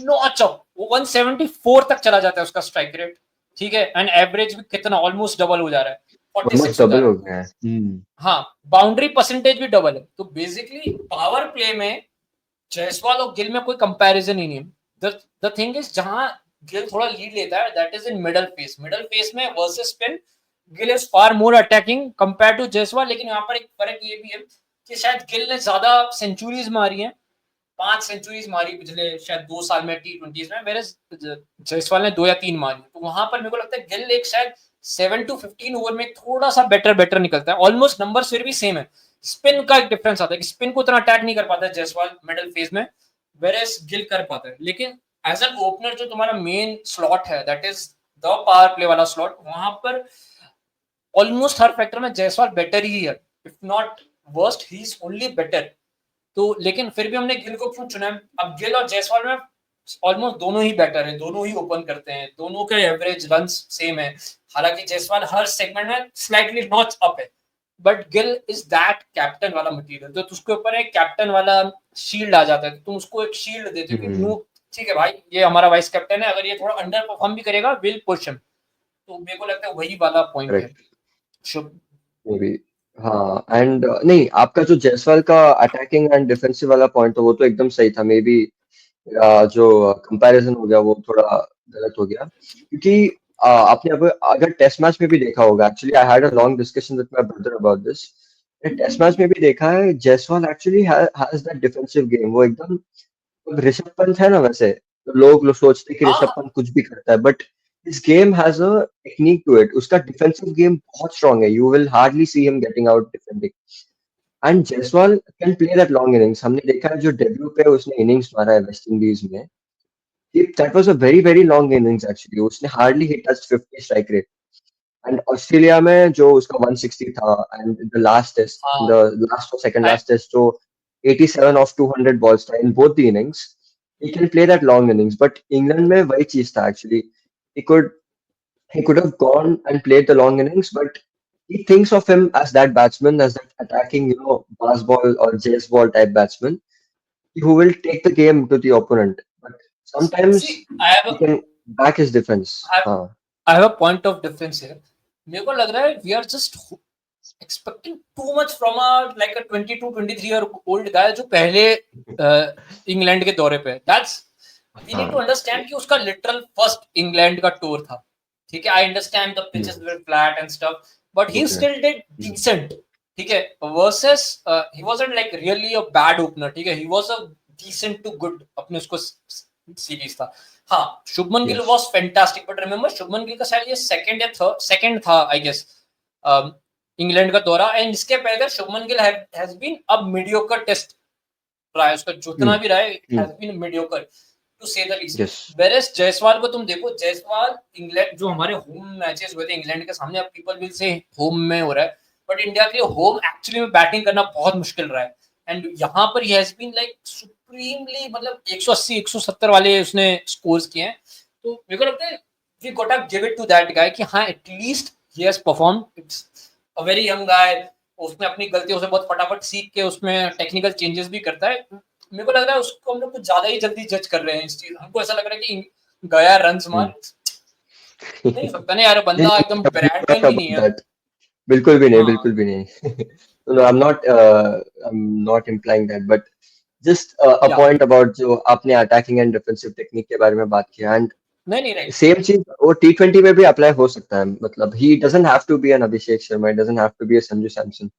notch up, वो 174 तक चला जाता है उसका स्ट्राइक रेट, ठीक है, एंड एवरेज भी कितना ऑलमोस्ट डबल हो जा रहा है, 46 डबल हो गया है। हाँ, बाउंड्री परसेंटेज भी डबल है, तो बेसिकली पावर प्ले में जायसवाल और गिल में कोई कंपैरिजन ही नहीं है। द थिंग इज जहां गिल थोड़ा लीड लेता है that is in middle phase में versus spin, Gill is far more attacking compare to Jaiswal. लेकिन यहाँ पर एक फर्क ये भी है कि शायद गिल ने ज्यादा सेंचुरीज मारी हैं, 5 सेंचुरीज मारी पिछले शायद 2 साल में T20s में, वेयर जायसवाल ने 2 या 3 मारी, तो वहां पर मेरे को लगता है गिल एक शायद 7 to 15 ओवर में थोड़ा सा बेटर निकलता है, ऑलमोस्ट नंबर फिर भी सेम है। स्पिन का एक डिफरेंस आता है कि स्पिन को उतना अटैक नहीं कर पाता है जायसवाल मिडिल फेज में, वेयरएज गिल कर पाता है। लेकिन एज एन ओपनर जो तुम्हारा मेन स्लॉट है that is the power play वाला स्लॉट, वहां पर ऑलमोस्ट हर फैक्टर में जायसवाल बेटर ही है, if not worst he is only better. तो लेकिन फिर भी हमने गिल को क्यों चुना है, अब गिल और जायसवाल में ऑलमोस्ट दोनों ही बेटर है, दोनों ही ओपन करते हैं, दोनों का एवरेज रन सेम है, हालांकि जायसवाल हर सेगमेंट में स्लाइटली नॉच अप है, but Gill is that captain वाला मटेरियल, तो उसके ऊपर एक कैप्टन वाला शील्ड आ जाता है, तुम उसको एक शील्ड देते हो कि नो ठीक है भाई ये हमारा वाइस कैप्टन है, अगर ये थोड़ा अंडर परफॉर्म भी करेगा विल पुश हिम, तो मेरे को लगता है वही वाला पॉइंट है। शुभ हाँ एंड नहीं आपका जो जायसवाल का अटैकिंग एंड डिफेंसिव वाला पॉइंट था वो तो एकदम सही था, मे बी जो कंपैरिजन हो गया वो थोड़ा गलत हो गया, क्योंकि आपने अब अगर टेस्ट मैच में भी देखा होगा, actually I had a long discussion with my brother about this, test match में भी देखा है Jaiswal actually has that defensive game, वो एकदम ऋषभ पंत है ना वैसे, तो लोग सोचते हैं कि ऋषभ पंत कुछ भी करता है, but his game has a technique to it, उसका डिफेंसिव गेम बहुत स्ट्रांग है, you will hardly see him getting out defending, and Jaiswal can play that long innings, हमने देखा है जो डेब्यू पे उसने इनिंग्स मारा है वेस्ट इंडीज में, that was a very long innings actually, उसने hardly hit touched 50 strike rate, and Australia में जो उसका 160 था, and the last test, the last or second last test जो 87 of 200 balls था in both the innings, he can play that long innings, but England में वही चीज था actually, he could have gone and played the long innings, but he thinks of him as that batsman, as that attacking, baseball or baseball type batsman, who will take the game to the opponent. But sometimes he can back his defense. I have a point of difference here. मेरे को लग रहा है we are just expecting too much from a 22-23 year old guy जो पहले इंग्लैंड के दौरे पे, that's we need to understand कि उसका literal first इंग्लैंड का टूर था, ठीक है, I understand the pitches were flat and stuff, but he still did decent, ठीक है, versus he wasn't like really a bad opener, ठीक है, he was a decent to good अपने उसको सीरीज था। हाँ, Shubman Gill Yes. Was fantastic, but remember Shubman Gill का शायद ये सेकंड या थर्ड, सेकंड था आई गेस इंग्लैंड का दौरा, एंड इसके पहले Shubman Gill has been a mediocre test रहा है, उसका जितना Hmm. भी रहा है it Hmm. Has been mediocre to say the least. Yes. Whereas Jaiswal को तुम देखो, जायसवाल इंग्लैंड जो हमारे होम मैचेस हुए थे इंग्लैंड के सामने, अब पीपल विल से होम में हो रहा है, बट इंडिया के लिए होम एक्चुअली में बैटिंग करना बहुत मुश्किल रहा है, एंड यहाँ पर ही हैज बीन लाइक सुप्रीमली, मतलब 180 170 वाले उसने स्कोर्स किए हैं, तो मेरे को लगता है we got to give it to that guy कि हाँ at least he has perform, it's a very young guy, उसने अपनी गलतियों से बहुत फटाफट सीख के उसमें टेक्निकल चेंजेस भी करता है। मेरे को लग रहा है उसको हम लोग कुछ ज्यादा ही जल्दी जज कर रहे हैं इस चीज, हमको ऐसा लग रहा है कि गया रन्स Hmm. मार, नहीं सकता नहीं यार, नहीं, बंदा एकदम नहीं, I'm ब्रैडमैन not भी नहीं about है। that. बिल्कुल भी नहीं, हाँ बिल्कुल भी नहीं. No, I'm not implying that, but just a या point about जो आपने attacking and defensive technique के बारे में बात किया, and नहीं नहीं राइट, सेम चीज वो T20 में भी अप्लाई हो सकता है. मतलब he doesn't have to be an Abhishek Sharma, he doesn't have to be a Sanju Samson.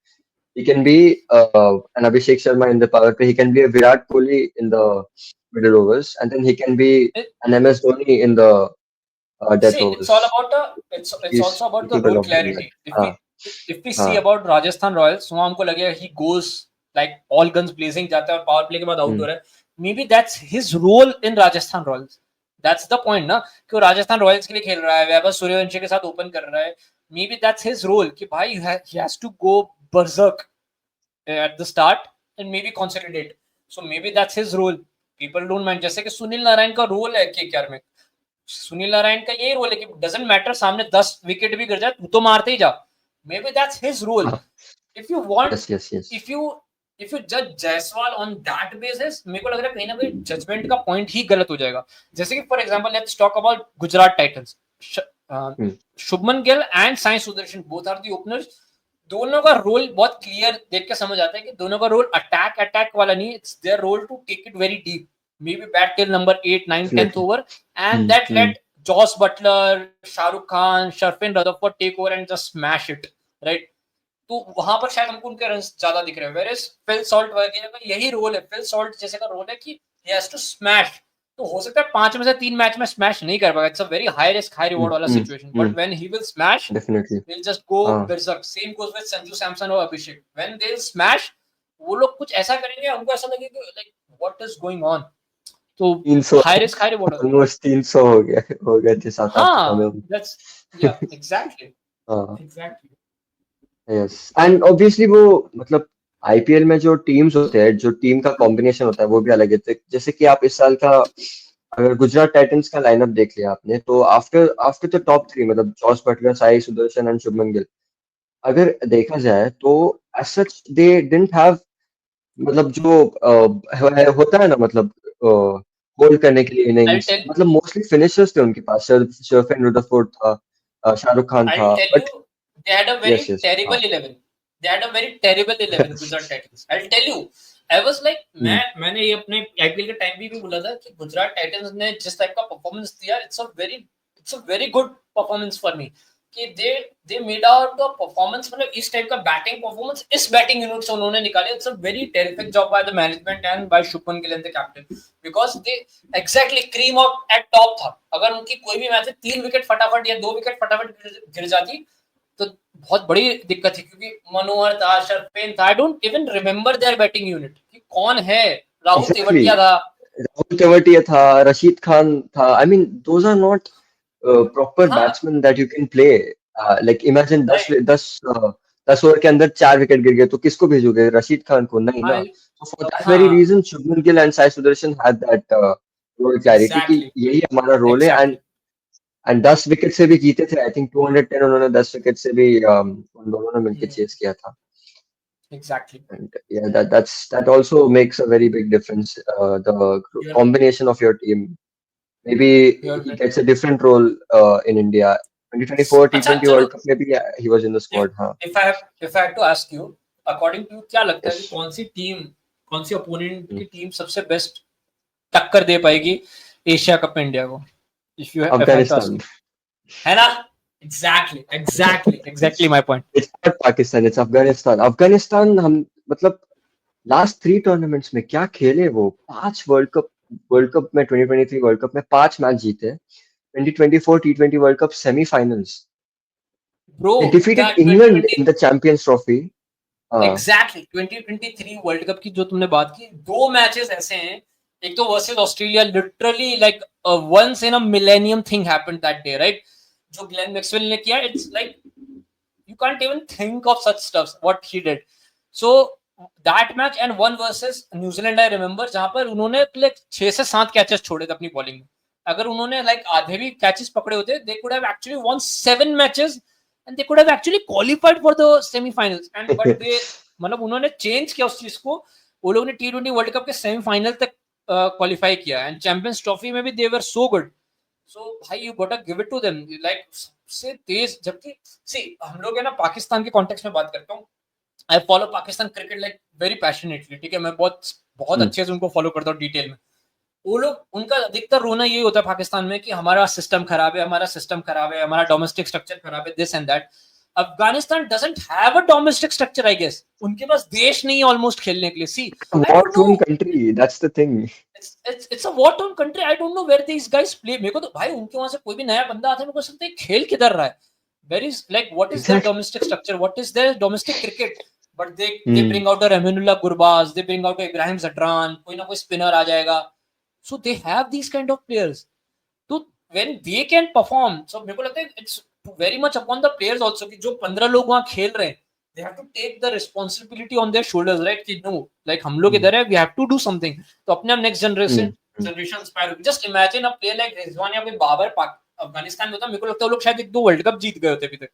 He can be an Abhishek Sharma in the power play, he can be a Virat Kohli in the middle overs, and then he can be an MS Dhoni in the see death it's all overs. about it's He's also about the capable role of doing that. clarity, हाँ, if we see हाँ. about Rajasthan Royals, वहां हमको लगेगा he goes like all guns blazing, जाता है और पावर प्ले के बाद आउट हो Hmm. रहा है, may B that's his role in Rajasthan Royals, that's the point ना, कि वो राजस्थान रॉयल्स के लिए खेल रहा है, वैभव सूर्यवंशी के साथ ओपन कर रहा है, may B that's his role कि भाई he has to go berserk at the start and maybe consolidate, so maybe that's his role, people don't mind, जैसे कि सुनील नारायण का रोल है केकेआर में, सुनील नारायण का यही रोल है कि डजंट मैटर सामने 10 विकेट भी गिर जाए तू तो मारते ही जा, may B that's his role, हाँ. if you want, Yes, yes, yes. if you if you judge Jaiswal on that basis, मेरे को लग रहा है कहीं ना कहीं जजमेंट का पॉइंट ही गलत हो जाएगा, जैसे कि for example let's talk about Gujarat Titans, Hmm. Shubman Gill and Sai Sudharsan both are the openers, दोनों का रोल बहुत क्लियर देख के समझ आता है कि दोनों का रोल अटैक अटैक वाला नहीं, it's their role to take it very deep, maybe bat till number 8 9 10th Definitely. Over, and Hmm. That Hmm. Let Jos Buttler, Shahrukh Khan, Sherfane Rutherford take over and just smash it, right, तो वहां पर शायद हमको उनके रन ज्यादा दिख रहे हैं, वेयर फिल सॉल्ट वगैरह का यही रोल है, फिल सॉल्ट जैसे का रोल है कि ही हैज टू स्मैश, तो हो सकता है 5 में से 3 मैच में स्मैश नहीं कर पाएगा, it's a very high risk high Hmm. Reward वाला Hmm. Situation, Hmm. But when he will smash Definitely. he'll just go हाँ. berserk, same goes with Sanju Samson और अभिषेक, when they'll smash वो लोग कुछ ऐसा करेंगे हमको ऐसा लगेगा like what is going on, तो 300. High risk high reward, almost 300 हो गया थे साउथ अफ्रीका में. हाँ that's yeah exactly हाँ. exactly यस, एंड ऑब्वियसली वो मतलब आईपीएल में जो टीम्स होते हैं, जो टीम का कॉम्बिनेशन होता है वो भी अलग है. तो जैसे कि आप इस साल का अगर गुजरात टाइटंस का लाइनअप देख लिया आपने, तो after after the top three, मतलब Jos Buttler, Sai Sudharsan and Shubman Gill, अगर देखा जाए तो as such they didn't have, मतलब जो होता है ना, मतलब होल्ड करने के लिए I'll इनिंग्स, tell मतलब मोस्टली फिनिशर्स थे उनके पास. शर्फिन रुदरफोर्ड था, शाहरुख खान I'll था, tell but you, they had a yes, very yes. terrible हाँ. 11. They had a very terrible 11, Gujarat Titans. I'll tell you, I was like, मैंने ये अपने आईपीएल के टाइम भी बोला था कि गुजरात टाइटंस ने जिस टाइप का परफॉर्मेंस दिया, it's a very good performance for me, कि they made out the performance, मतलब इस टाइप का बैटिंग परफॉर्मेंस इस बैटिंग यूनिट से उन्होंने निकाले, it's a very terrific job by the management and by Shubman Gill and the captain, because they exactly cream of at top था, अगर उनकी कोई भी मैच में 3 विकेट फटाफट या 2 विकेट फटाफट गिर जाती तो बहुत बड़ी दिक्कत थी, क्योंकि मनोहर था, शर्फेन था, I don't even remember there batting unit कि कौन है, राहुल एग्जैक्टली. तेवतिया था, राहुल तेवतिया था, रशीद खान था. I mean those are not proper हाँ batsman that you can play. Like imagine this right, this 10 over के अंदर 4 विकेट गिर गए तो किसको भेजोगे? रशीद खान को नहीं ना. आई So for that very हाँ reason Shubman Gill and Sai Sudarshan had that role clarity कि एग्जैक्टली यही हमारा रोल है. एग्जैक्टली एंड 10 विकेट से भी जीते थे. आई थिंक 210 उन्होंने 10 विकेट से भी उन दोनों ने मिलकर चेस किया था. Exactly, And yeah, that also makes a very big difference. The combination of your team. Maybe he gets a different role in India. 2024 अच्छा T20 चलो, World Cup, maybe he was in the if squad. हाँ. if I have to ask you, according to क्या लगता है कि Yes. कौन सी अपोनेंट Hmm. की टीम सबसे बेस्ट टक्कर दे पाएगी एशिया कप में इंडिया को, if you have to Afghanistan. Ask, है ना, Exactly my point. It's not Pakistan, it's Afghanistan. Afghanistan हम मतलब लास्ट 3 टूर्नामेंट्स में क्या खेले वो 5 वर्ल्ड कप में 2023 वर्ल्ड कप में 5 मैच जीते 2024 T20 world cup semifinals Bro, they defeated that England 2020 in the Champions Trophy exactly 2023 world cup की जो तुमने बात की, 2 मैचेस ऐसे हैं, एक तो versus Australia, literally like once in a millennium thing happened that day, right? जो ग्लेन मैक्सवेल ने किया, it's like you can't even think of such stuff what he did. So that match and one versus New Zealand I remember, जहां पर उन्होंने like 6 से 7 कैचेस छोड़े थे अपनी बॉलिंग में. अगर उन्होंने like आधे भी कैचेस पकड़े होते, they could have actually won 7 matches and they could have actually qualified for the semi-finals. And but they मतलब उन्होंने चेंज किया उस चीज को. वो लोग ने T20 वर्ल्ड कप के सेमीफाइनल तक क्वालिफाई किया एंड चैंपियंस ट्रॉफी में भी they were so good. So भाई you gotta give it to them, like सबसे तेज. जबकि see हम लोग है ना पाकिस्तान के कॉन्टेक्स्ट में बात करता हूँ. I follow Pakistan cricket like very passionately, ठीक है, मैं बहुत अच्छे से उनको फॉलो करता हूँ डिटेल में. वो लोग, उनका अधिकतर रोना ये होता है पाकिस्तान में कि हमारा सिस्टम खराब है, हमारा डोमेस्टिक स्ट्रक्चर खराब है, this and that. Afghanistan doesn't have a domestic structure, I guess. उनके पास देश नहीं है ऑलमोस्ट खेलने के लिए. See I don't know, country, that's the thing. it's a war torn country. I don't know where these guys play. मेरे को तो भाई उनके वहां से कोई भी नया बंदा आता है, मेरे को लगता है खेल किधर रहा है. Where is like what is their domestic structure? What is their domestic cricket? But they bring out a Raminullah Gurbaz, they bring out a Ibrahim Zadran, कोई ना कोई spinner आ जाएगा. So they have these kind of players. So when they can perform, so मेरे को लगता है it's very much upon the players also कि जो 15 लोग वहां खेल रहे हैं, they have to take the responsibility on their shoulders, right? कि no, like हम लोग इधर है, we have to do something. तो अपने हम next generation inspire. Just imagine a player like Rizwan या कोई बाबर अफगानिस्तान में होता, मेरे को लगता है वो लोग शायद 1-2 वर्ल्ड कप जीत गए होते अभी तक.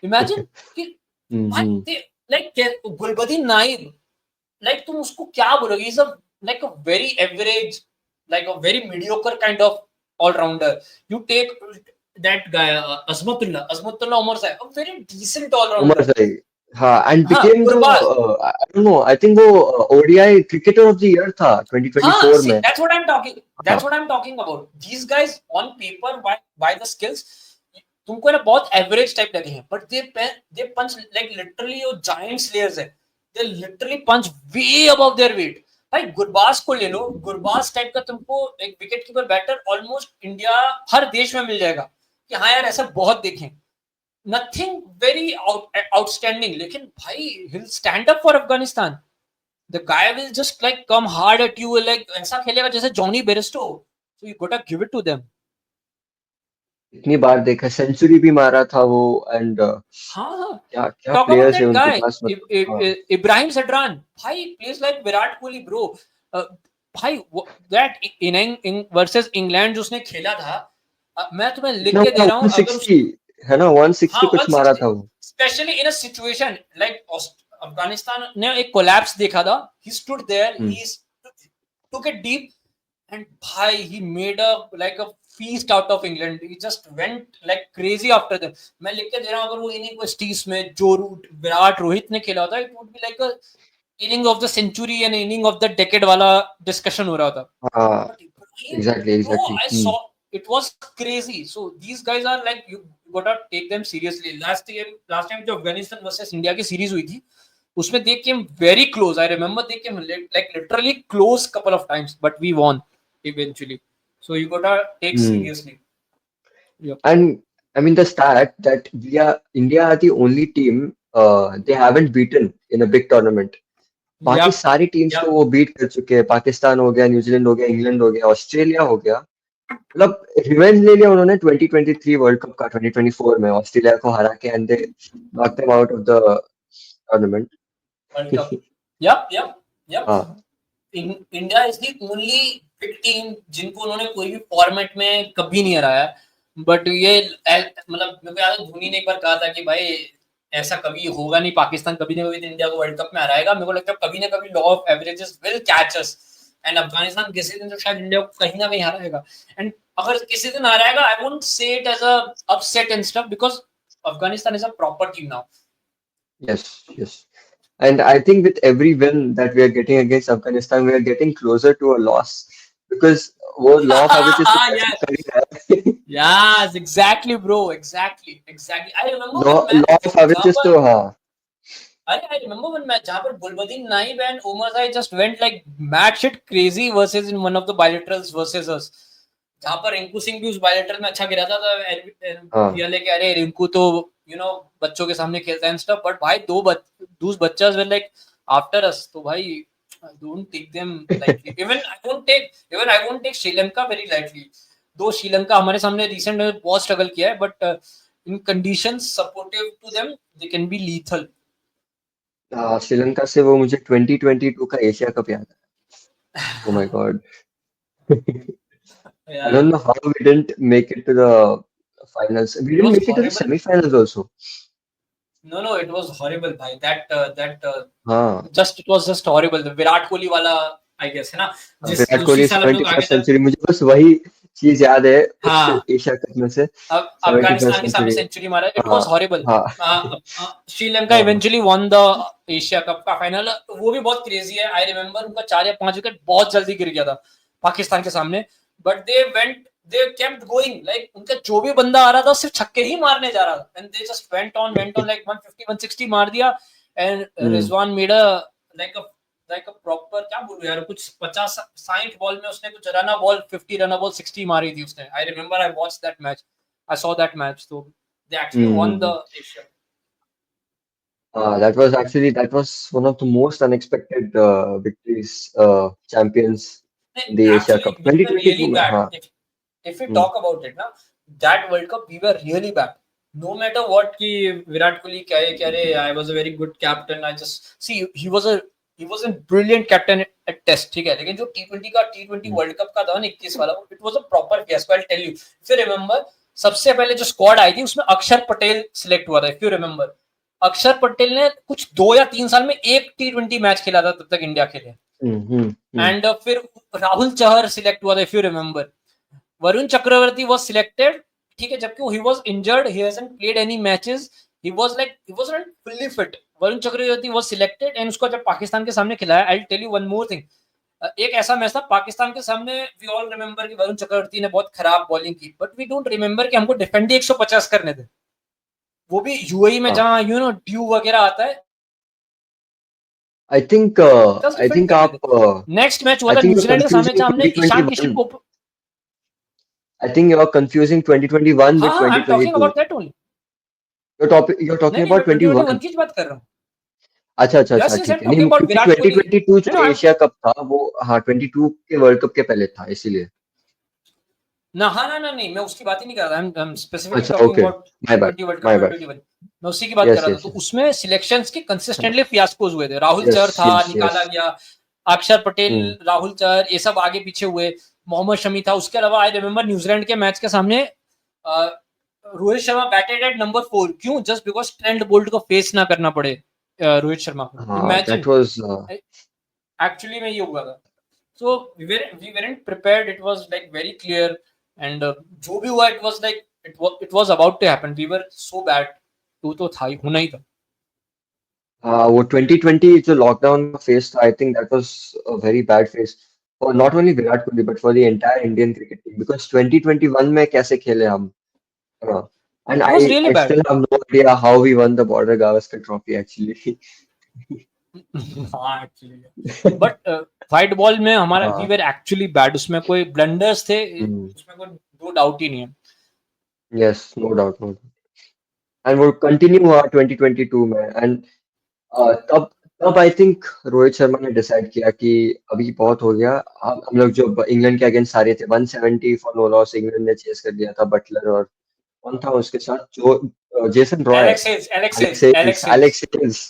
इमेजिन कि लाइक गुलबदीन नाइब, लाइक तुम उसको क्या बोलोगे? Is a like a very average, like a very mediocre kind of all-rounder. You take that guy Azmatullah Umar Sai, a very decent all-rounder. Umar Sai, and became the I don't know, I think वो ODI cricketer of the year था 2024 में. That's what I'm talking about. These guys on paper by the skills तुमको ना बहुत एवरेज टाइप लगे हैं, but they punch like literally वो giant slayers है. They literally punch way above their weight. भाई गुरबाज को ले लो, गुरबाज टाइप का तुमको एक wicket keeper batter almost India हर देश में मिल जाएगा कि हाँ यार ऐसा बहुत देखें. नथिंग वेरी आउटस्टैंडिंग, लेकिन भाई he'll stand up for Afghanistan. The guy will just like come hard at you, like ऐसा खेलेगा जैसे Johnny Bairstow. So you gotta give it to them. इतनी बार देखा, सेंचुरी भी मारा था वो. एंड क्या प्लेयर्स है उनके पास. इब्राहिम सडरान भाई place like Virat Kohli bro. भाई दैट इनिंग वर्सेस इंग्लैंड जो उसने खेला था, मैं तुम्हें लिख के दे रहा हूं, 160 है ना, 160 कुछ मारा था वो. Specially in a situation like Afghanistan ने एक कोलैप्स देखा था. He stood there, he took it deep and भाई he made a like a feast out of England. He just went like crazy after them. मैं लिख के दे रहा हूँ, अगर वो इनिंग वेस्टीज में जो रूट विराट रोहित ने खेला होता, it would be like a inning of the century and inning of the decade वाला discussion हो रहा था. Exactly. Bro, I saw it was crazy. So these guys are like, you gotta take them seriously. Last time जो अफगानिस्तान वर्सेस इंडिया की सीरीज हुई थी, उसमें they came very close. I remember they came like literally close couple of times, but we won eventually. So you gotta take seriously. Yep. And I mean the stat that India are the only team they haven't beaten in a big tournament. बाकी सारी टीम्स को वो बीट कर चुके हैं. पाकिस्तान हो गया, न्यूजीलैंड हो गया, इंग्लैंड हो गया, ऑस्ट्रेलिया हो गया. मतलब रिवेंज ले लिया उन्होंने 2023 वर्ल्ड कप का 2024 में ऑस्ट्रेलिया को हरा के, and they knocked them out of the tournament. Yep. India is the only big team जिनको उन्होंने कोई भी फॉर्मेट में कभी नहीं हराया. बट ये मतलब मेरे को याद है धोनी ने एक बार कहा था कि भाई ऐसा कभी होगा नहीं, पाकिस्तान कभी ना कभी इंडिया को वर्ल्ड कप में हराएगा. मेरे को लगता है कभी ना कभी law of averages will catch us, and Afghanistan किसी दिन तो शायद इंडिया को कहीं ना कहीं हराएगा. एंड अगर किसी दिन हराएगा, I won't say it as a upset and stuff, because Afghanistan is a proper team now. Yes. And I think with every win that we are getting against Afghanistan, we are getting closer to a loss, because वो law of averages Yes, exactly, bro. Exactly. I remember law when law match of जहाँ एवरेजेस पर तो हाँ. I remember when match जहाँ पर Gulbuddin Naib and Umar Zai just went like mad shit crazy versus in one of the bilaterals versus us. जहाँ पर रिंकू सिंह भी उस बायलेटरल में अच्छा गिरा था तो हाँ. रियल है कि अरे रिंकू तो बच्चों के सामने खेलता है एंड स्टफ, बट भाई दूस बच्चास वर लाइक आफ्टर अस, तो भाई I don't take them lightly, even I won't take Sri Lanka very lightly, though Sri Lanka हमारे सामने रिसेंट में बहुत स्ट्रगल किया है, but in conditions supportive to them they can be lethal. Sri Lanka से वो मुझे 2022 का एशिया कप याद है. Oh my god. I Yeah. don't know how we didn't make it to the finals. We It didn't was make it to the horrible. semi-finals also. No, it was horrible, bhai. That हाँ. just it was just horrible. The Virat Kohli वाला, I guess, है ना, जिस विराट उसी कोहली साल हम लोग 75 आगे थे. सेंचुरी, मुझे बस वही चीज याद है उस हाँ, एशिया कप में से. अब 75 अफगानिस्तान के सामने सेंचुरी. सेंचुरी मारा. इट हाँ. Was horrible. हाँ. श्रीलंका हाँ. Eventually one the Asia cup का फाइनल. वो भी बहुत क्रेजी है. आई रिमेम्बर उनका 4 या 5 विकेट बहुत जल्दी गिर गया था पाकिस्तान के सामने, but they kept going, like उनका जो भी बंदा आ रहा था सिर्फ छक्के ही मारने जा रहा था, and they just went on like 150 160 मार दिया. And hmm. Rizwan made a like a proper, क्या बोलूं यार, कुछ 50 60 बॉल में उसने कुछ रन बॉल 50 रन बॉल 60 मारी थी उसने. I remember I watch that match. I saw that match. So they actually won the hmm. Asia. That was one of the most unexpected victories, champions in the Asia Actually, Cup we were really 2022 में. bad. हाँ. If we hmm. talk about it now, that World Cup we were really bad. No matter what कि विराट कोहली क्या रे, I was a very good captain. I just see he was a brilliant captain at Test, ठीक है, लेकिन जो T20 वर्ल्ड कप का था ना 21 वाला, it was a proper fiasco. I'll tell you. If you remember, सबसे पहले जो स्क्वाड आई थी उसमें अक्षर पटेल सिलेक्ट हुआ था. If you remember, अक्षर पटेल ने कुछ 2 या 3 साल में एक T20 मैच खेला था तब तक इंडिया के लिए. एंड फिर राहुल चहर सिलेक्ट हुआ था. If you remember, Varun Chakravarthy was selected, ठीक है, जबकि he was injured, he hasn't played any matches, he was not fully fit. Varun Chakravarthy was selected and उसको जब पाकिस्तान के सामने खिलाया. I tell you one more thing. एक ऐसा मैच था पाकिस्तान के सामने, वी ऑल रिमेम्बर कि वरुण चक्रवर्ती ने बहुत खराब बॉलिंग की, बट वी डोंट रिमेम्बर कि हमको डिफेंड ही 150 करने थे, वो भी यूएई में हाँ. जहां ड्यू वगैरह आता है. I think दस I डिफेंड think करने आप थे. नेक्स्ट मैच हुआ I था think you're न्यूजीलैंड के सामने confusing जहां हमने ईशान किशन 2021. को. I think you're confusing 2021 with हाँ, I am talking 2022. About that only. You're नहीं talking नहीं, मैं about 2021 21. की बात कर रहा हूँ. अच्छा अच्छा अच्छा, यस यस, आई ठीक एम है. नहीं, टॉकिंग अबाउट क्योंकि विराट कोहली. 2022 नो जो आई एशिया कप था वो, हाँ, 22 के वर्ल्ड कप के पहले था इसीलिए. ना, हाँ ना ना नहीं, मैं उसकी बात ही नहीं कर रहा. आई एम स्पेसिफिकली अच्छा, talking okay. About my bad. T20 world cup my bad. 2021. मैं उसी की बात कर यस रहा था. यस तो यस. उसमें सिलेक्शंस के कंसिस्टेंटली फियास्कोज हुए थे. राहुल यस चहर था, यस यस. निकाला गया. अक्षर पटेल, हम्म. राहुल चहर, ये सब आगे पीछे हुए. मोहम्मद शमी था. उसके अलावा आई रिमेम्बर न्यूजीलैंड के मैच के सामने Rohit Sharma batted at number 4. क्यों? जस्ट बिकॉज ट्रेंट बोल्ट को फेस ना करना पड़े रोहित शर्मा को. हाँ, इमेजिन, दैट वाज. एक्चुअली में ये हुआ था. So we weren't prepared. It was like very clear, and जो भी हुआ, it was like it was about to happen. We were so bad. तो था ही, होना ही था. वो 2020 जो लॉकडाउन का फेज था, I think that was a very bad phase for not only Virat Kohli but for the entire Indian cricket team, because 2021 में कैसे खेले हम. And It was I really I bad. Still have no idea how we won the Border Gavaskar trophy actually. हाँ एक्चुअली, बट व्हाइट बॉल में हमारा वी हाँ. Were actually bad. उसमें कोई ब्लंडर्स थे, उसमें कोई दो डाउट ही नहीं है. Yes, no doubt, no doubt. And वो कंटिन्यू हुआ 2022 में. एंड तब तब आई थिंक रोहित शर्मा ने डिसाइड किया कि अभी बहुत हो गया. हम लोग जो इंग्लैंड के अगेंस्ट हारे थे 170 फॉर नो लॉस, इंग्लैंड ने चेस कर दिया था. बटलर और कौन था उसके साथ, जो Jason Roy, Alex Alex Hales. Alex Hales.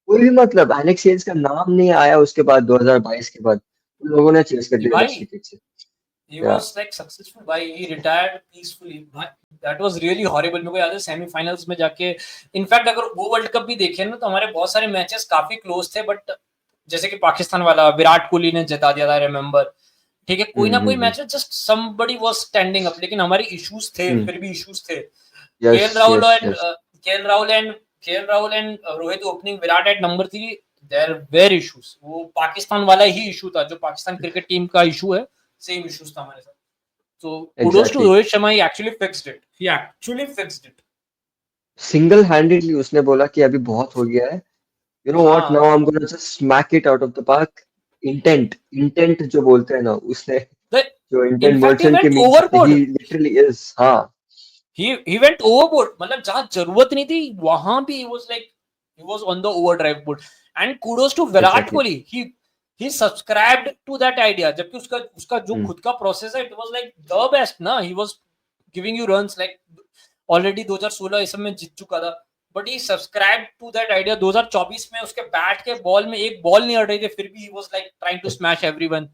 कोई भी मतलब एलेक्स हेल्स का नाम नहीं आया उसके बाद 2022 के बाद. उन लोगों ने चेस कर दिया 10 भाई, विकेट से. he या. was like successful. भाई, he retired peacefully. That was really horrible. मेरे को याद है सेमीफाइनल्स में जाके, इनफैक्ट अगर वो वर्ल्ड कप भी देखे ना, तो हमारे बहुत सारे मैचेस काफी क्लोज थे, बट जैसे कि पाकिस्तान वाला विराट कोहली ने जिता दिया था, रिमेम्बर, ठीक है, कोई ना कोई मैच में just somebody was standing up, लेकिन हमारे इश्यूज थे, फिर भी इश्यूज थे. Yes KL Rahul yes and yes. KL Rahul and Rohit opening, Virat at number 3. There were issues. वो पाकिस्तान वाला ही इशू था जो पाकिस्तान क्रिकेट टीम का इशू है, सेम इश्यूज था हमारे साथ. So kudos to Exactly. Rohit Sharma, he actually fixed it. He actually fixed it. Single handedly उसने बोला कि अभी बहुत हो गया है, यू नो व्हाट, नाउ हाँ, आई am gonna just smack it out of the park. Intent जो बोलते हैं ना, उसने the जो in intent fact he merchant के went मीम्स होते हैं, overboard. He literally is. हाँ. He went overboard. मतलब जहाँ जरूरत नहीं थी वहां भी he was on the overdrive mode. And kudos to Virat exactly. Kohli. He subscribed to that idea. जबकि उसका जो खुद का process है, it was like the best ना. He was giving you runs like already 2016 इस समय जीत चुका था. But he subscribed to that idea. 2024 में उसके बैट के बॉल में एक बॉल नहीं अड़ रही थी, फिर भी he was like trying to smash everyone.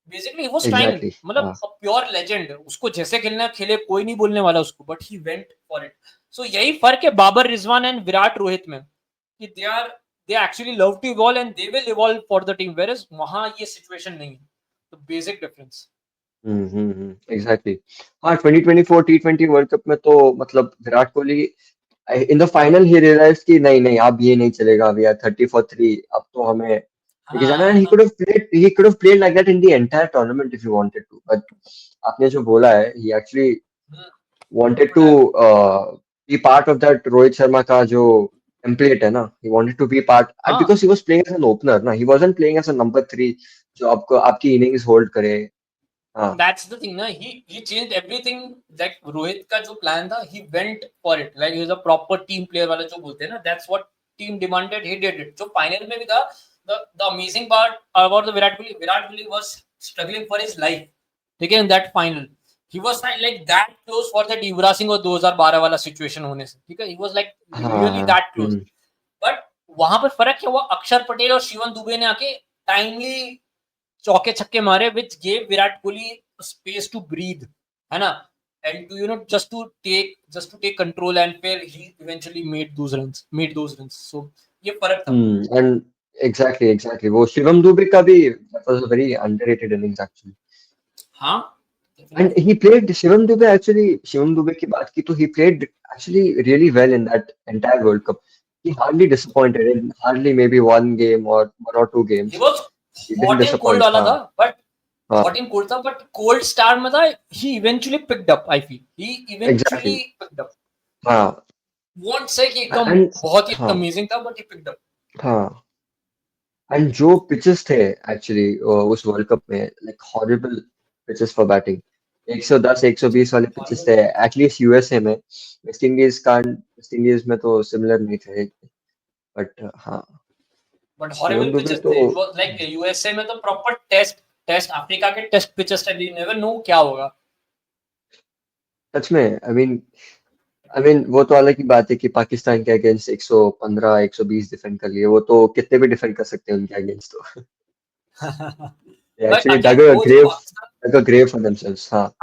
Basically he was trying, exactly. मतलब a pure legend. उसको जैसे खेलना खेले, कोई नहीं बोलने वाला उसको, but he went for it. So यही फर्क है बाबर रिजवान एंड विराट रोहित में, कि they actually love to evolve and they will evolve for the team, whereas वहां ये situation नहीं है. The basic difference. एग्जैक्टली. हाँ, 2024 T20 वर्ल्ड कप में तो मतलब Virat Kohli in the final ही रियलाइज कि नहीं नहीं, अब ये नहीं चलेगा, वी आर 30 for 3, अब तो हमें लेके जाना है. हाँ, he could have played like that in the entire tournament if he wanted to, but आपने जो बोला है, he actually wanted to be part of that Rohit Sharma का जो टेम्पलेट है ना, he wanted to be part हाँ, because he was playing as an opener ना, he wasn't playing as a number 3 जो आपको आपकी इनिंग्स होल्ड करे. हाँ. that's the thing ना. He changed everything. Like Rohit का जो प्लान था, he went for it. Like he was a proper team player वाला जो बोलते हैं ना, that's what team demanded, he did it. जो फाइनल में भी था, the amazing part about the Virat Kohli was struggling for his life. ठीक है, in that final he was like that close for that Yuvraj Singh और 2012 वाला सिचुएशन होने से. ठीक है, he was like really हाँ. that close. बट वहां पर फर्क क्या हुआ, अक्षर पटेल और शिवम दुबे ने आके टाइमली चौके छक्के मारे, which gave Virat Kohli space to breathe, है ना, and to just to take control, and फिर he eventually made those runs. So ये फर्क था. एंड एग्जैक्टली वो शिवम दुबे का भी that was a very underrated innings actually. हाँ, And he played Shivam Dubey की बात की तो he played actually really well in that entire World Cup. He hardly disappointed in hardly maybe one game or one or two games. he was He didn't hot and cold disappoint. वाला था, but हाँ. hot and cold था, but cold start में था, he eventually picked up. I feel he eventually Exactly. picked up. हाँ. Won't say कि एकदम And बहुत ही हाँ. amazing था, but he picked up. हाँ. And जो pitches थे actually उस वर्ल्ड कप में, like horrible pitches for batting. 110 120 वाले पिचेस थे एटलीस्ट यूएसए में. वेस्ट इंडीज में तो सिमिलर नहीं थे, बट हाँ. But Shivam horrible Dubey pitches तो थे. It was like USA में तो proper टेस्ट अफ्रीका के टेस्ट पिचेस थे. You never know क्या होगा. सच में. आई मीन वो तो अलग ही बात है कि पाकिस्तान के अगेंस्ट 115 120 डिफेंड कर लिए, वो तो कितने भी डिफेंड कर सकते हैं उनके अगेंस्ट. तो they But actually again वो जो Pakistan, dug a grave for themselves. हाँ.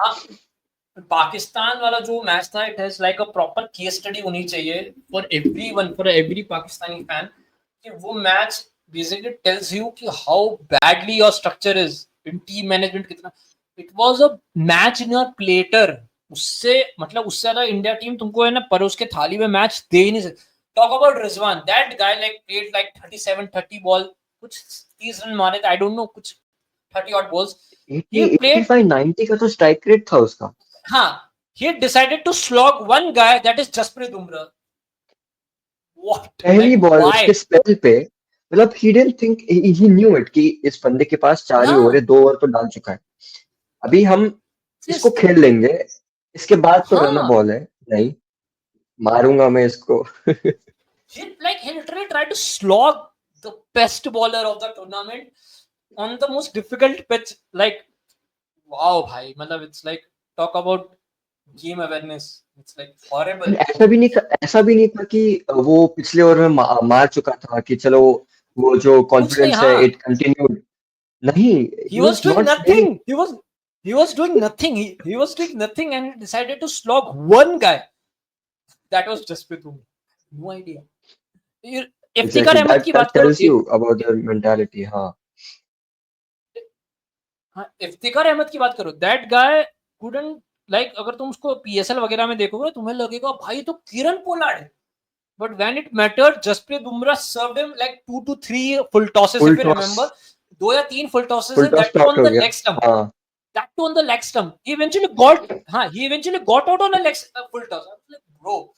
पाकिस्तान वाला जो मैच था, it has like a proper case study होनी चाहिए for everyone, for every Pakistani fan, कि वो मैच बेसिकली टेल्स यू कि how badly your structure is in team management. कितना it was a match in your platter. उससे मतलब उससे ज्यादा इंडिया टीम तुमको है ना परोस के थाली में मैच दे ही नहीं सकती. Talk about Rizwan, that guy like played like 37-30 ball, कुछ 30 रन मारे थे, आई डोंट नो, कुछ 30 ऑट बॉल्स. 80 85 90 का तो स्ट्राइक रेट था उसका. हाँ, he decided to slog one guy, that is Jasprit Bumrah. What? पहली Like बॉल why? उसके स्पेल पे, मतलब he didn't think, he knew it कि इस बंदे के पास 4 ही ओवर है, 2 ओवर तो डाल चुका है, अभी हम इसको खेल लेंगे, इसके बाद तो रन बॉल है, नहीं मारूंगा मैं इसको. he literally tried to slog the best bowler of the tournament on the most difficult pitch. Like wow bhai, मतलब it's like talk about game awareness. It's like horrible. ऐसा भी नहीं था कि वो पिछले ओवर में मार चुका था कि चलो वो जो कॉन्फिडेंस है इट कंटिन्यूड. नहीं, he was doing nothing. He was doing nothing. He was doing nothing and he decided to slog one guy. That was Jasprit Bumrah. No idea. Iftikhar Ahmed की बात करो. tells you about their mentality. हाँ. इफ्तिकार अहमद की बात करो. That guy couldn't, like अगर तुम उसको पीएसएल वगैरह में देखोगे तुम्हें लगेगा भाई तो किरण पोलार्ड है. But when it mattered, Jasprit Bumrah served him like 2 to 3 full tosses, if you remember. 2 या 3 full tosses, that was on the next stump. that too on the leg stump. He eventually got out on a full toss. I was like, bro,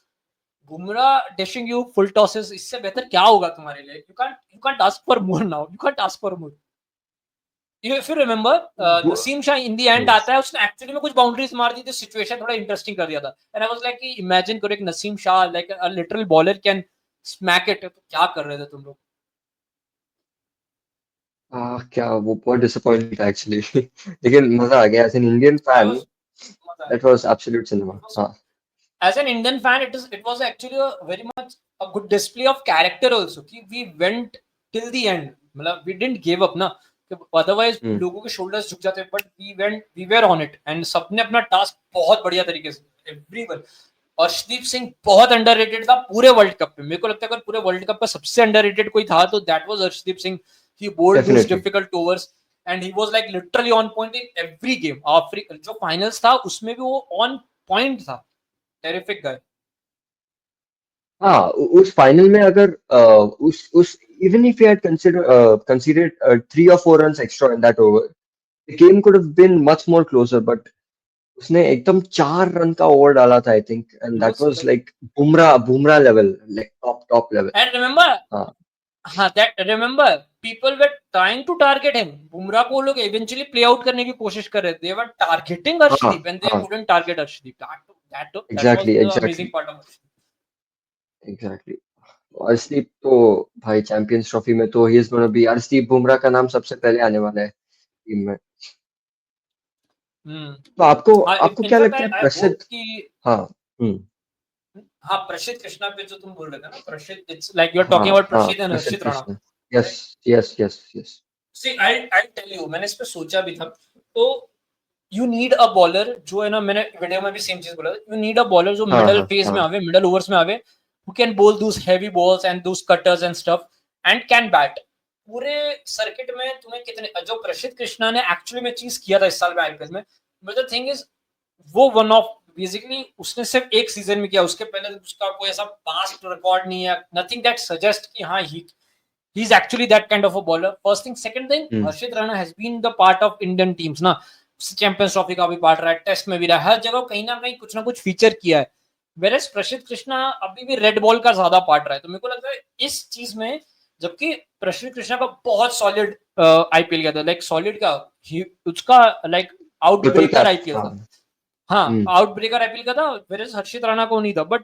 Bumrah dishing you full tosses, इससे बेहतर क्या होगा तुम्हारे लिए? You can't ask for more now. You can't ask for more. If you remember, Naseem Shah in the end आता है, उसने एक्चुअली में कुछ बाउंड्रीज मार दी थी, सिचुएशन थोड़ा इंटरेस्टिंग कर दिया था. एंड आई वाज लाइक कि इमेजिन करो एक Naseem Shah like a literal bowler can smack it. तो क्या कर रहे थे तुम लोग? क्या वो बहुत डिसअपॉइंटिंग था एक्चुअली लेकिन मजा आ गया as an Indian fan. That was absolute cinema. हाँ. As an Indian fan, it was actually a very much a good display of character also. कि we went till the end. मतलब we didn't give up ना. Otherwise लोगों के shoulders झुक जाते. But we were on it. And सबने अपना task बहुत बढ़िया तरीके से. Everyone. अर्शदीप सिंह बहुत अंडररेटेड था पूरे वर्ल्ड कप में. मेरे को लगता है अगर पूरे वर्ल्ड कप का सबसे अंडररेटेड कोई था तो that was Arshdeep Singh. He bowled those difficult overs and he was like literally on point in every game. जो फाइनल्स था उसमें भी वो on point था. टेरिफिक गाय. हाँ, उस फाइनल में अगर उस even if he had conceded 3 or 4 runs extra in that over, the game could have been much more closer. But उसने एकदम 4 रन का ओवर डाला था, I think, and that was like Bumrah level, like top level. And remember, people were trying to target him. Bumrah को लोग eventually play out करने की कोशिश कर रहे थे. They were targeting Arshdeep and they couldn't target Arshdeep. That was the amazing part of Arshdeep. Exactly. Arshdeep तो भाई चैंपियंस ट्रॉफी में तो he is gonna be. Arshdeep Bumrah का नाम सबसे पहले आने वाला है टीम में. तो आपको क्या लगता है प्रसिद्ध? हाँ. हाँ, प्रसिद्ध कृष्णा पे जो तुम बोल रहे थे ना, Prasidh, it's like you are talking about Prasidh and Harshit Rana. Yes. See I tell you, मैंने इस पे सोचा भी था. तो यू नीड अ बॉलर जो है ना, मैंने वीडियो में भी सेम चीज बोला था. यू नीड अ बॉलर जो मिडिल फेज में आवे, मिडिल ओवर्स में आवे, who can bowl those heavy balls and those cutters and stuff and can bat. पूरे सर्किट में तुम्हें कितने, जो प्रसिद्ध कृष्णा ने एक्चुअली में चीज किया था इस साल में आईपीएल में, बट द थिंग इज वो वन ऑफ बेसिकली उसने सिर्फ एक सीजन में किया. उसके पहले उसका कोई ऐसा पास्ट रिकॉर्ड नहीं है. नथिंग दैट सजेस्ट कि हाँ ही is actually that kind of a bowler. First thing. Second thing, Harshit Rana has been the part of Indian teams ना. चैंपियंस ट्रॉफी का भी पार्ट रहा है, टेस्ट में भी रहा है, हर जगह कहीं ना कहीं कुछ ना कुछ फीचर किया है. वेरस प्रसिद्ध कृष्णा अभी भी रेड बॉल का ज्यादा पार्ट रहा है. तो मेरे को लगता है इस चीज में, जबकि प्रसिद्ध कृष्णा का बहुत सॉलिड आईपीएल गया था, लाइक सॉलिड का उसका लाइक आउट ब्रेकर आईपीएल था. हाँ, आउट ब्रेकर आईपीएल का था, वेरस हर्षित राणा को नहीं था. बट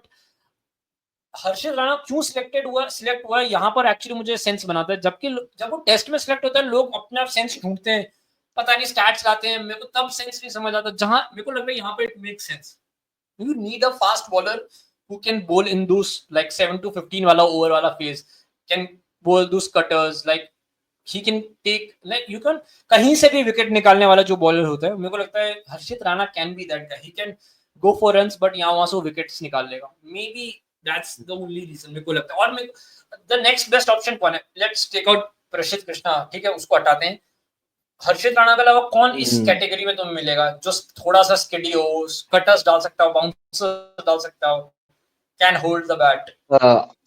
हर्षित राणा क्यों सिलेक्ट हुआ यहाँ पर एक्चुअली मुझे सेंस बनाता है. जबकि जब वो टेस्ट में सिलेक्ट होता है लोग अपने आप सेंस ढूंढते हैं, पता नहीं स्टैट्स लाते हैं. मेरे को तब सेंस नहीं समझ आता, जहां मेरे को लग रहा है यहाँ पे it make sense. You need a fast bowler who can bowl in those like 7 to 15 वाला over वाला phase, can bowl those cutters, like he can take, like you can कहीं से भी विकेट निकालने वाला जो बॉलर होता है. मेरे को लगता है Harshit Rana can be that guy. He can go for runs but यहाँ वहां से विकेट्स निकाल लेगा. May be that's the only reason मेरे को लगता है. और द नेक्स्ट बेस्ट ऑप्शन कौन है? लेट्स टेक आउट प्रसिद्ध कृष्णा, ठीक है, उसको हटाते हैं. हर्षित राणा के अलावा कौन इस कैटेगरी में तुम्हें मिलेगा जो थोड़ा सा स्किडी हो, कटर्स डाल सकता हो, बाउंसर्स डाल सकता हो, can hold the bat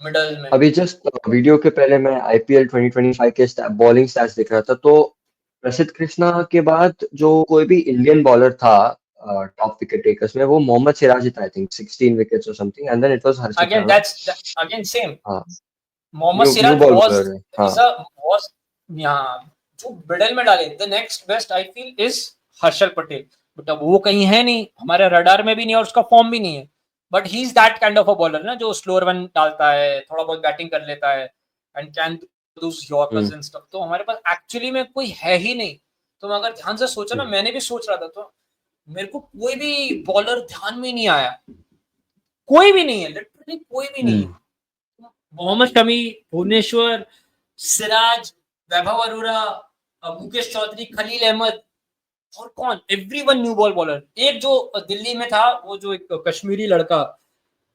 middle में? अभी जस्ट वीडियो के पहले मैं आईपीएल 2025 के बॉलिंग स्टैट्स देख रहा था. तो प्रसिद्ध कृष्णा के बाद जो कोई भी इंडियन बॉलर था टॉप विकेट टेकर्स में, वो मोहम्मद सिराज था. आई थिंक 16 विकेट्स और something, and then it was Harshit Rana. That's again same. Mohammed Siraj was यहां जो मिडल में डाले. The next best I feel is Harshal Patel. But अब वो कहीं है नहीं, हमारे रडार में भी नहीं और उसका फॉर्म भी नहीं है. But he is that kind of a bowler ना, जो स्लोअर वन डालता है, थोड़ा बहुत बैटिंग कर लेता है and can do yorkers and stuff. तो हमारे पास एक्चुअली में कोई है ही नहीं. तो अगर ध्यान से सोचा ना, मैंने भी सोच रहा था, तो मेरे को कोई भी बॉलर ध्यान में नहीं आया. कोई भी नहीं है, लिटरली कोई भी नहीं है. मोहम्मद शमी, भुवनेश्वर, सिराज, वैभव अरोरा, मुकेश चौधरी, खलील अहमद, और कौन? Everyone new ball bowler. एक जो दिल्ली में था, वो जो एक कश्मीरी लड़का,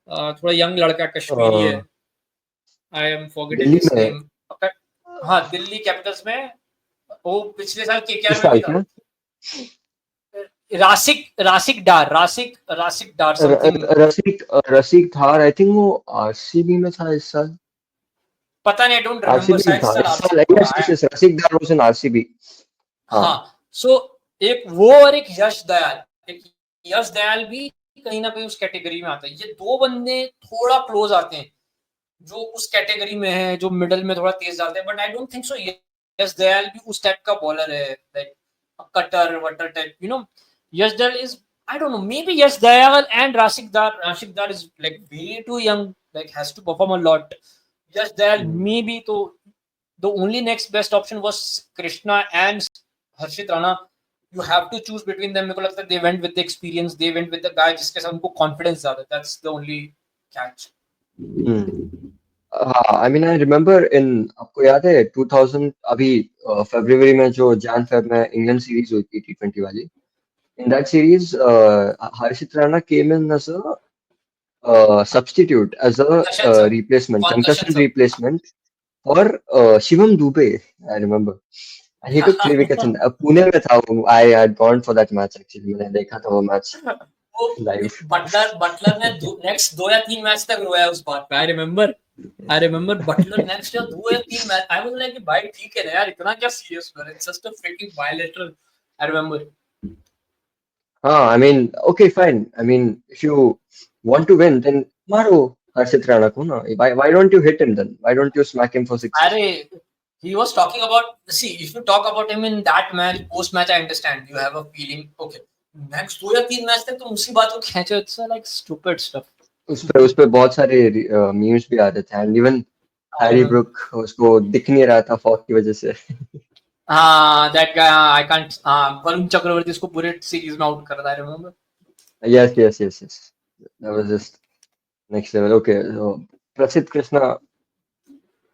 थोड़ा यंग लड़का कश्मीरी है, I am forgetting his name. हाँ, दिल्ली कैपिटल्स में वो पिछले साल केकेआर में भी था. रसिक डार, आई थिंक वो आरसीबी में था इस साल. पता नहीं, I don't remember. Rasik Dar was in RCB. हाँ, सो एक वो और एक यश दयाल, एक यश दयाल भी कहीं ना कहीं उस कैटेगरी में आता है। ये दो बंदे थोड़ा क्लोज आते हैं जो उस कैटेगरी में है, जो मिडल में थोड़ा तेज डालते हैं, but I don't think so Yash Dayal भी उस टाइप का बॉलर है, लाइक कटर वटर type, you know. Yash Dayal is, I don't know, maybe yes, Dayal and Rashik Dar is like way too young, like has to perform a lot. Yes, Dayal maybe तो the only next best option was Krishna and Harshit Rana. You have to choose between them. मेरे को लगता है they went with the experience, they went with the guy जिसके साथ उनको confidence ज़्यादा. That's the only catch. हाँ, I mean I remember in, आपको याद है 2000 अभी फरवरी में जो जैन फेब में इंग्लैंड सीरीज हुई थी T20 वाली, in that series Harshit Rana came in as a substitute, as a Concussion sub, replacement, concussion concussion sub. replacement for Shivam Dube, I remember. And he took 3 wickets in Pune में था वो, I had gone for that match actually, मैंने देखा था वो मैच वो live. बटलर ने नेक्स्ट 2 या 3 मैच तक रोया उस बात पे। आई रिमेंबर बटलर नेक्स्ट 2 या 3 मैच, आई वाज लाइक भाई ठीक है ना यार, इतना क्या सीरियस हो रहा है, it's just a freaking bilateral. I remember. I mean, okay, fine. I mean, if you want to win, then maro Harshit Rana ko na. Why don't you hit him then? Why don't you smack him for sixes? अरे he was talking about, see, if you talk about him in that match, post match, I understand you have a feeling, okay, next 2 या 3 मैच तक तुम उसी बात को खींचो, इट्स लाइक स्टूपिड स्टफ। उस पे बहुत सारे मीम्स भी आ रहे थे, एंड इवन हैरी ब्रुक उसको दिख नहीं रहा था फॉग की वजह से. हाँ that guy, I can't, Varun Chakravarthy उसको पूरे सीरीज में आउट कर रहा है, remember. Yes. That was just next level. Okay, so प्रसिद्ध कृष्णा,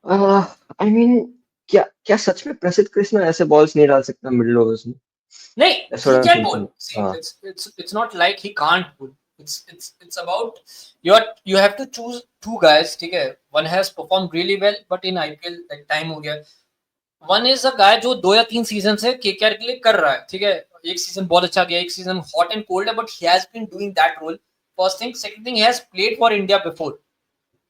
I mean, क्या क्या सच में प्रसिद्ध कृष्णा ऐसे बॉल्स नहीं डाल सकता मिडिल ओवर्स में? नहीं, That's he what I'm can thinking. bowl. See, it's not like he can't bowl. It's about you have to choose two guys, ठीक है? One has performed really well, but in IPL like time हो गया। One is a guy जो 2 या 3 सीजन से KKR के लिए कर रहा है, ठीक है? एक सीजन बहुत अच्छा गया, एक सीजन hot and cold है, but he has been doing that role. First thing, second thing, he has played for India before,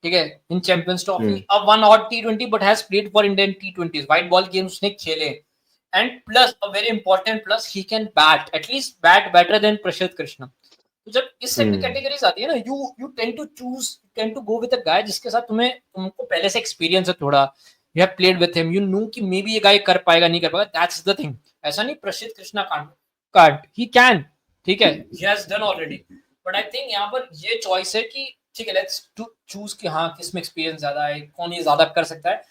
ठीक है? In Champions Trophy, अब one odd T20, but has played for Indian T20s. White ball games उसने खेले। And plus, a very important plus, he can bat, at least bat better than Prashant Krishna. तो जब इस सेट में कैटेगरीज आती है ना, you tend to go with a guy जिसके साथ तुमको पहले से एक्सपीरियंस है थोड़ा, you have played with him, you know कि मे बी ये गाय कर पाएगा नहीं कर पाएगा, that's the thing। ऐसा नहीं प्रसिद्ध कृष्णा can't, he can, ठीक है, he has done already, but I think यहाँ पर ये चॉइस है कि ठीक है, लेट्स चूज कि हाँ किस में एक्सपीरियंस ज्यादा है, कौन ये ज्यादा कर सकता है।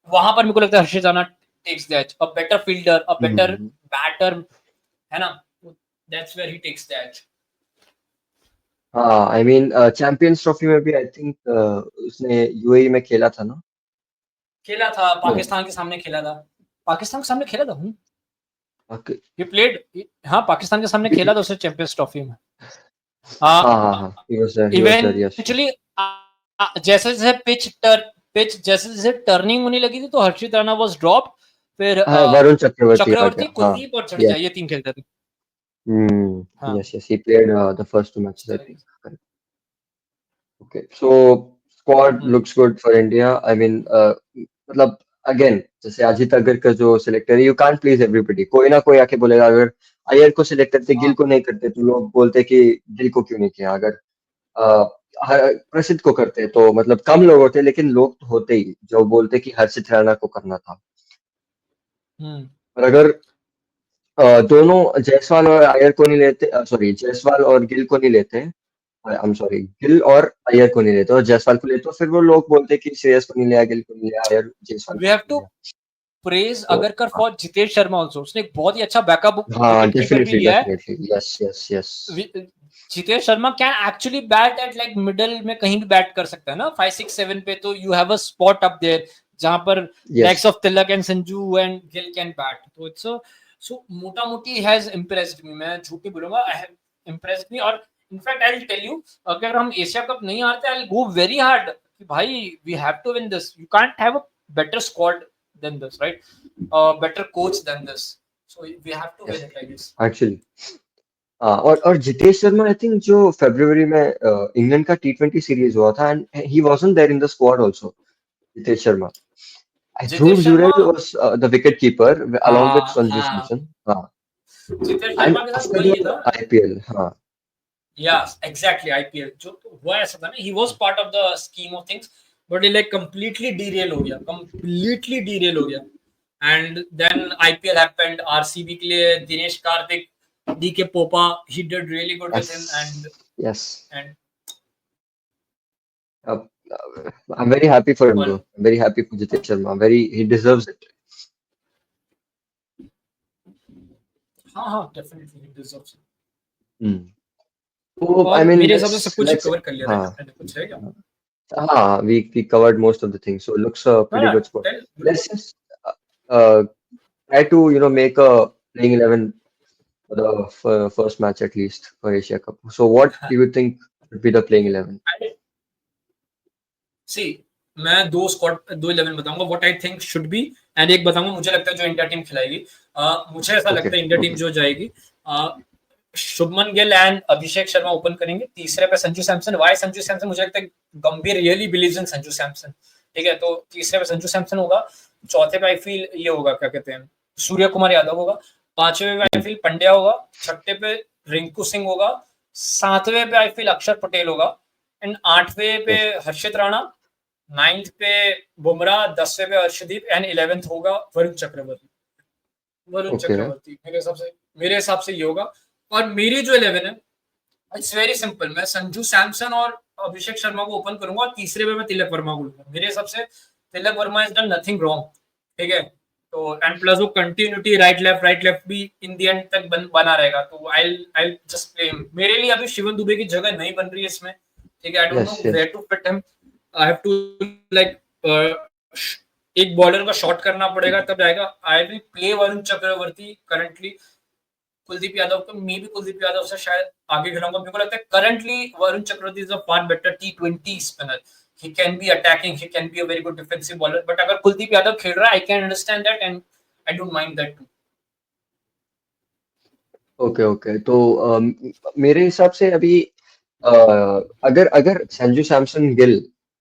वहां पर मेरे को लगता है Harshit Rana takes the edge, a better fielder, a better batter, है ना? That's where he takes the edge. हाँ, I mean चैंपियंस ट्रॉफी में भी आई थिंक उसने यूएई में खेला था ना? खेला था, पाकिस्तान के सामने खेला था, पाकिस्तान के सामने खेला था हूँ, he played, हाँ पाकिस्तान के सामने खेला था उसने चैंपियंस ट्रॉफी में। हाँ, he was there, yes. Eventually जैसे जैसे पिच जैसे टर्निंग होने लगी थी तो हर्षित राणा वाज ड्रॉप्ड, फिर वरुण चक्रवर्ती, कुलदीप और जडेजा, ये 3 खेलते थे। Yes, he played the first 2 matches, I think. Correct. Okay, so squad looks good for India. I mean, मतलब again, जैसे अजीत अगर का जो सिलेक्टर है, you can't please everybody. कोई ना कोई आके बोलेगा, अगर अय्यर को सिलेक्ट करते, गिल को नहीं करते, तो लोग बोलते कि गिल को क्यों नहीं किया। अगर प्रसिद्ध को करते तो मतलब कम लोग होते, लेकिन लोग तो होते ही जो बोलते कि हर्षित राणा को करना था। और अगर दोनों जायसवाल और अय्यर को नहीं लेते, सॉरी जायसवाल और गिल को नहीं लेते, आई एम सॉरी, गिल और अय्यर को नहीं लेते और जायसवाल को लेते, तो फिर वो लोग बोलते कि श्रेयस को नहीं लिया, गिल को नहीं लिया, Iyer Jaiswal we have to praise Agarkar for Jitesh Sharma also, उसने एक बहुत ही अच्छा बैकअप विकेट भी लिया है। Yes Jitesh Sharma can actually bat at like middle में, कहीं भी बैट कर सकता है ना, 5 6 7 पे, तो you have a spot up there जहां पर likes of Tilak and Sanju and Gill can bat, तो इट्स सो मोटा मोटी हैज इंप्रेस्ड मी, मैं झूठ नहीं बोलूंगा, आई हैव इंप्रेस्ड मी। और in fact I will tell you, अगर हम एशिया कप नहीं हारते, I will go very hard कि भाई we have to win this, you can't have a better squad than this, right? Better coach than this, so we have to win it, I guess. Actually, और जितेश शर्मा, आई थिंक जो फरवरी में इंग्लैंड का T20 सीरीज हुआ था, and he wasn't there in the squad also, Jitesh Sharma. Dhruv Jurel was the wicket keeper along with Sanju Samson. Cheteshwar and Sharma के साथ आफ्टर वही द था। आईपीएल, हाँ या एग्जैक्टली आईपीएल जो तो हुआ ऐसा था ना, he was part of the scheme of things, but ये लाइक कंप्लीटली डीरेल हो गया, कंप्लीटली डीरेल हो गया। And then IPL happened, RCB के लिए दिनेश कार्तिक, डीके पोपा, he did really good with yes him yes and I'm very happy for him all. though. I'm very happy for Jitesh Sharma. Very, he deserves it. हाँ हाँ definitely he deserves. Hmm. So I और mean, मेरे हिसाब से सब कुछ let's कवर कर लिया, राइट? हाँ मैंने कुछ है क्या? we covered most of the things. So it looks a हाँ pretty ना, good spot. Tell. Let's just uh, try to make a playing 11 for the first match at least for Asia Cup. So what do you think would be the playing 11? सी मैं दो 11 बताऊंगा what I think should be, and एक बताऊंगा मुझे लगता है जो इंडिया टीम खिलाएगी। मुझे ऐसा लगता Okay, है इंडिया टीम okay. जो जाएगी, शुभमन गिल एंड अभिषेक शर्मा ओपन करेंगे, तीसरे पे संजू सैमसन। वाई संजू सैमसन? मुझे लगता है गंभीर really believes in Sanju Samson, ठीक है, तो तीसरे पे संजू सैमसन होगा। चौथे पे आई फील ये होगा, क्या कहते हैं, सूर्य कुमार यादव होगा। पांचवे पे आई फील पंड्या होगा। छठे पे रिंकू सिंह होगा। सातवें पे आई फील अक्षर पटेल होगा। एंड आठवें पे Yes. हर्षित राणा। 9th पे बुमराह। 10वें पे अर्शदीप एंड 11th होगा वरुण चक्रवर्ती। वरुण Okay. चक्रवर्ती मेरे हिसाब से ये होगा। और मेरी जो 11 है, इट्स वेरी सिंपल। मैं संजू सैमसन और अभिषेक शर्मा को ओपन करूंगा, और तीसरे पे मैं तिलक वर्मा को लूंगा। मेरे हिसाब से Tilak Varma is done nothing wrong, ठीक है, तो एंड प्लस वो कंटिन्यूटी राइट लेफ्ट भी इन द एंड तक बना रहेगा, तो आई जस्ट प्ले हिम। मेरे लिए अभी शिवन दुबे की जगह नहीं बन रही है इसमें, ठीक है, I don't Yes, no yes. Where to fit him. I have to like एक बॉलर का शॉट करना पड़ेगा तब जाएगा। I will play Varun Chakravarthy currently. Kuldeep Yadav को मे भी कुलदीप यादव से शायद आगे खिलाऊंगा। मेरे को लगता है currently Varun Chakravarthy is a far better T20 spinner. He can be attacking, he can be a very good defensive bowler, but अगर कुलदीप यादव खेल रहा है, I can understand that and I don't mind that too. Okay okay तो मेरे हिसाब से अभी अगर अगर Sanju Samson Gill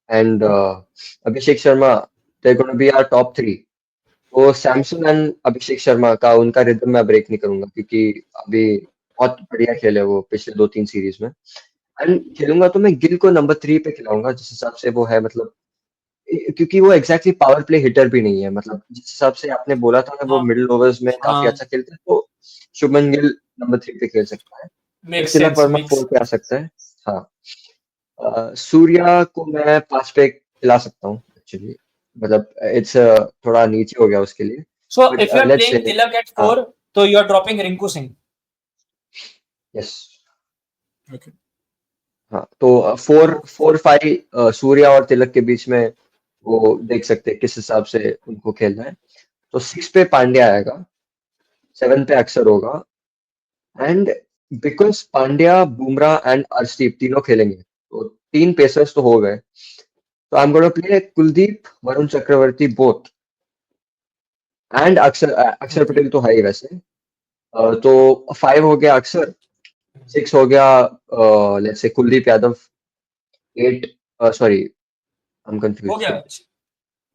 and Abhishek Sharma they're going to be our top three. तो सैमसन एंड अभिषेक शर्मा का उनका रिदम मैं ब्रेक नहीं करूंगा क्योंकि अभी बहुत बढ़िया खेले वो पिछले 2-3 सीरीज में। एंड खेलूंगा तो मैं गिल को नंबर 3 पे खिलाऊंगा जिस हिसाब से वो है, मतलब क्योंकि वो एग्जैक्टली पावर प्ले हिटर भी नहीं है, मतलब जिस हिसाब से आपने बोला था ना वो हाँ मिडिल ओवर्स में काफी हाँ, अच्छा खेलते हैं, तो शुभमन गिल नंबर 3 पे खेल सकता है। फिर मेक तिलक सेंस वर्मा मेक्स। 4 पे आ सकता है। हाँ सूर्या को मैं 5 पे खिला सकता हूँ एक्चुअली, मतलब इट्स थोड़ा नीचे हो गया उसके लिए, so but if you are let's playing से तिलक एट हाँ 4, तो you are dropping Rinku Singh. Yes okay. हाँ तो फोर तो फोर फाइव सूर्या और तिलक के बीच में वो देख सकते हैं किस हिसाब से उनको खेलना है। तो 6 पे पांड्या आएगा, 7 पे अक्षर होगा, and because Pandya Bumrah and Arshdeep तीनों खेलेंगे तो 3 पेसर्स तो हो गए, तो I am gonna play Kuldeep Varun Chakravarthy both and Axar okay. Patel तो है ही वैसे। तो 5 हो गया अक्षर, 6 हो गया let's say Kuldeep Yadav, 8 sorry I am हो कंफ्यूज, गया।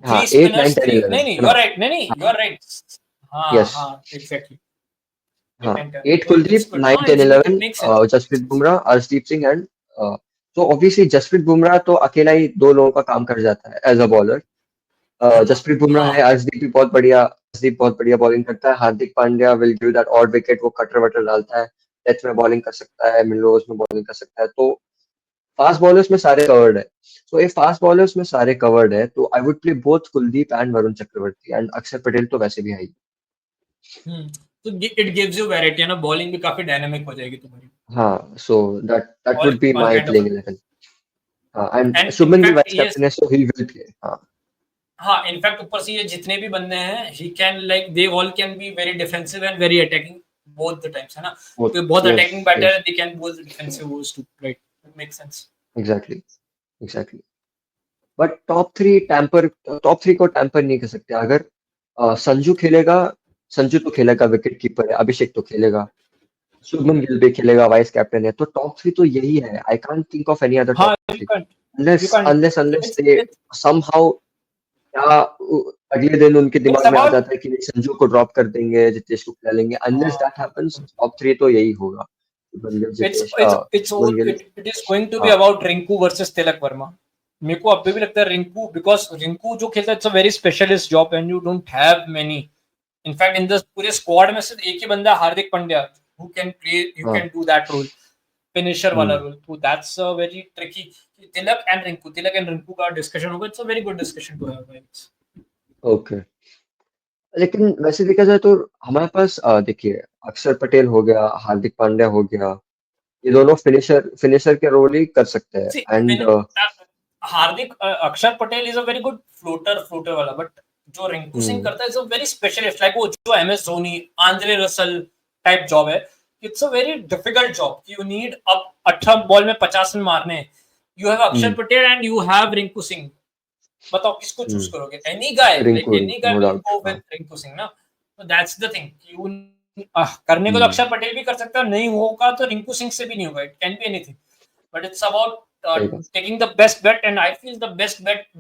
हाँ थ्री 8 9 स्पिनर्स 10 थ्री, 11 नहीं नहीं, है यू ना। आर राइट, नहीं नहीं, यू हाँ आर राइट। हाँ यस हाँ एग्जैक्टली। हाँ 8 and 10, 8 तो इट्स कुलदीप गुड, 9 हाँ 10 11 it makes sense. Jasprit Bumrah Arshdeep Singh and तो ऑब्वियसली जसप्रीत बुमराह तो अकेला ही 2 लोगों का काम कर जाता है as a bowler. Jasprit Bumrah है, हाँ अर्शदीप भी बहुत बढ़िया, अर्शदीप बहुत बढ़िया बॉलिंग करता है, Hardik Pandya will give that odd wicket, वो कटर वटर डालता है, डेथ में बॉलिंग कर सकता है, मिडल ओवर्स में बॉलिंग कर सकता है, तो फास्ट बॉलर्स में सारे कवर्ड है। सो ये फास्ट बॉलर्स में सारे कवर्ड है तो I would play both Kuldeep and Varun Chakravarthy, and Axar Patel तो वैसे भी है ही। तो इट गिव्स यू वैरायटी है ना, बॉलिंग भी काफी डायनामिक हो जाएगी तुम्हारी। हाँ so that all would be all my kind of, playing 11। हाँ and and Shubman Gill in fact vice ये, कैप्टन है सो ही विल प्ले। हाँ हाँ इनफैक्ट ऊपर से ये जितने भी बंदे हैं, he can like they all can be very defensive and very attacking both the times, है ना। both तो बहुत yes अटैकिंग बैटर yes है, they can both defensive overs too, right, it makes sense. exactly exactly। But top three को टैम्पर नहीं कर सकते। अगर संजू खेलेगा, संजू तो खेलेगा, विकेट कीपर है, अभिषेक तो खेलेगा, शुभमन गिल भी खेलेगा, वाइस कैप्टन है, तो टॉप थ्री तो यही है। I can't think of any other हाँ top you three can, unless you can, unless unless it's they somehow क्या अगले दिन उनके इट्स दिमाग में आ अबाउट जाता है कि नहीं संजू को ड्रॉप कर देंगे, जितेश को खिला लेंगे। अनलेस दैट हैपेंस, टॉप 3 तो यही होगा, Shubman Gill, it's Jitesh, it's it's Shubman Gill. It is going to be हाँ। About Rinku versus Tilak Varma. मेरे को अभी भी लगता है रिंकू, बिकॉज रिंकू जो खेलता है it's a very specialist job and you don't have many. In fact in the पूरे स्क्वाड में सिर्फ एक ही बंदा है, Hardik Pandya, who can play, you हाँ। Can do that role, finisher वाला हम्म। रोल। तो that's a very tricky. Tilak and Rinku का डिस्कशन होगा, it's a very good discussion to have guys. Okay. लेकिन वैसे देखा जाए तो हमारे पास देखिए, अक्षर पटेल हो गया, हार्दिक पांड्या हो गया, ये दोनों फिनिशर फिनिशर के रोल ही कर सकते हैं। See, and Hardik Akshar Patel is a very good floater वाला, बट जो रिंकू सिंह हम्म। करता है is a very specialist, like वो जो MS Dhoni, Andre Russell type job है। It's a very difficult job, you need अब 18 बॉल में 50 रन मारने। You have Akshar hmm. Patel and you have Rinku Singh. बताओ किसको चूज हम्म। करोगे? Any guy, like Rinku, any guy no will doubt. Go हाँ। विद रिंकू सिंह ना। तो दैट्स द थिंग, यू करने को तो हम्म। अक्षर पटेल भी कर सकता है, नहीं होगा तो रिंकू सिंह से भी नहीं होगा, it can be anything. But it's about सही बात। taking the best bet, and I feel the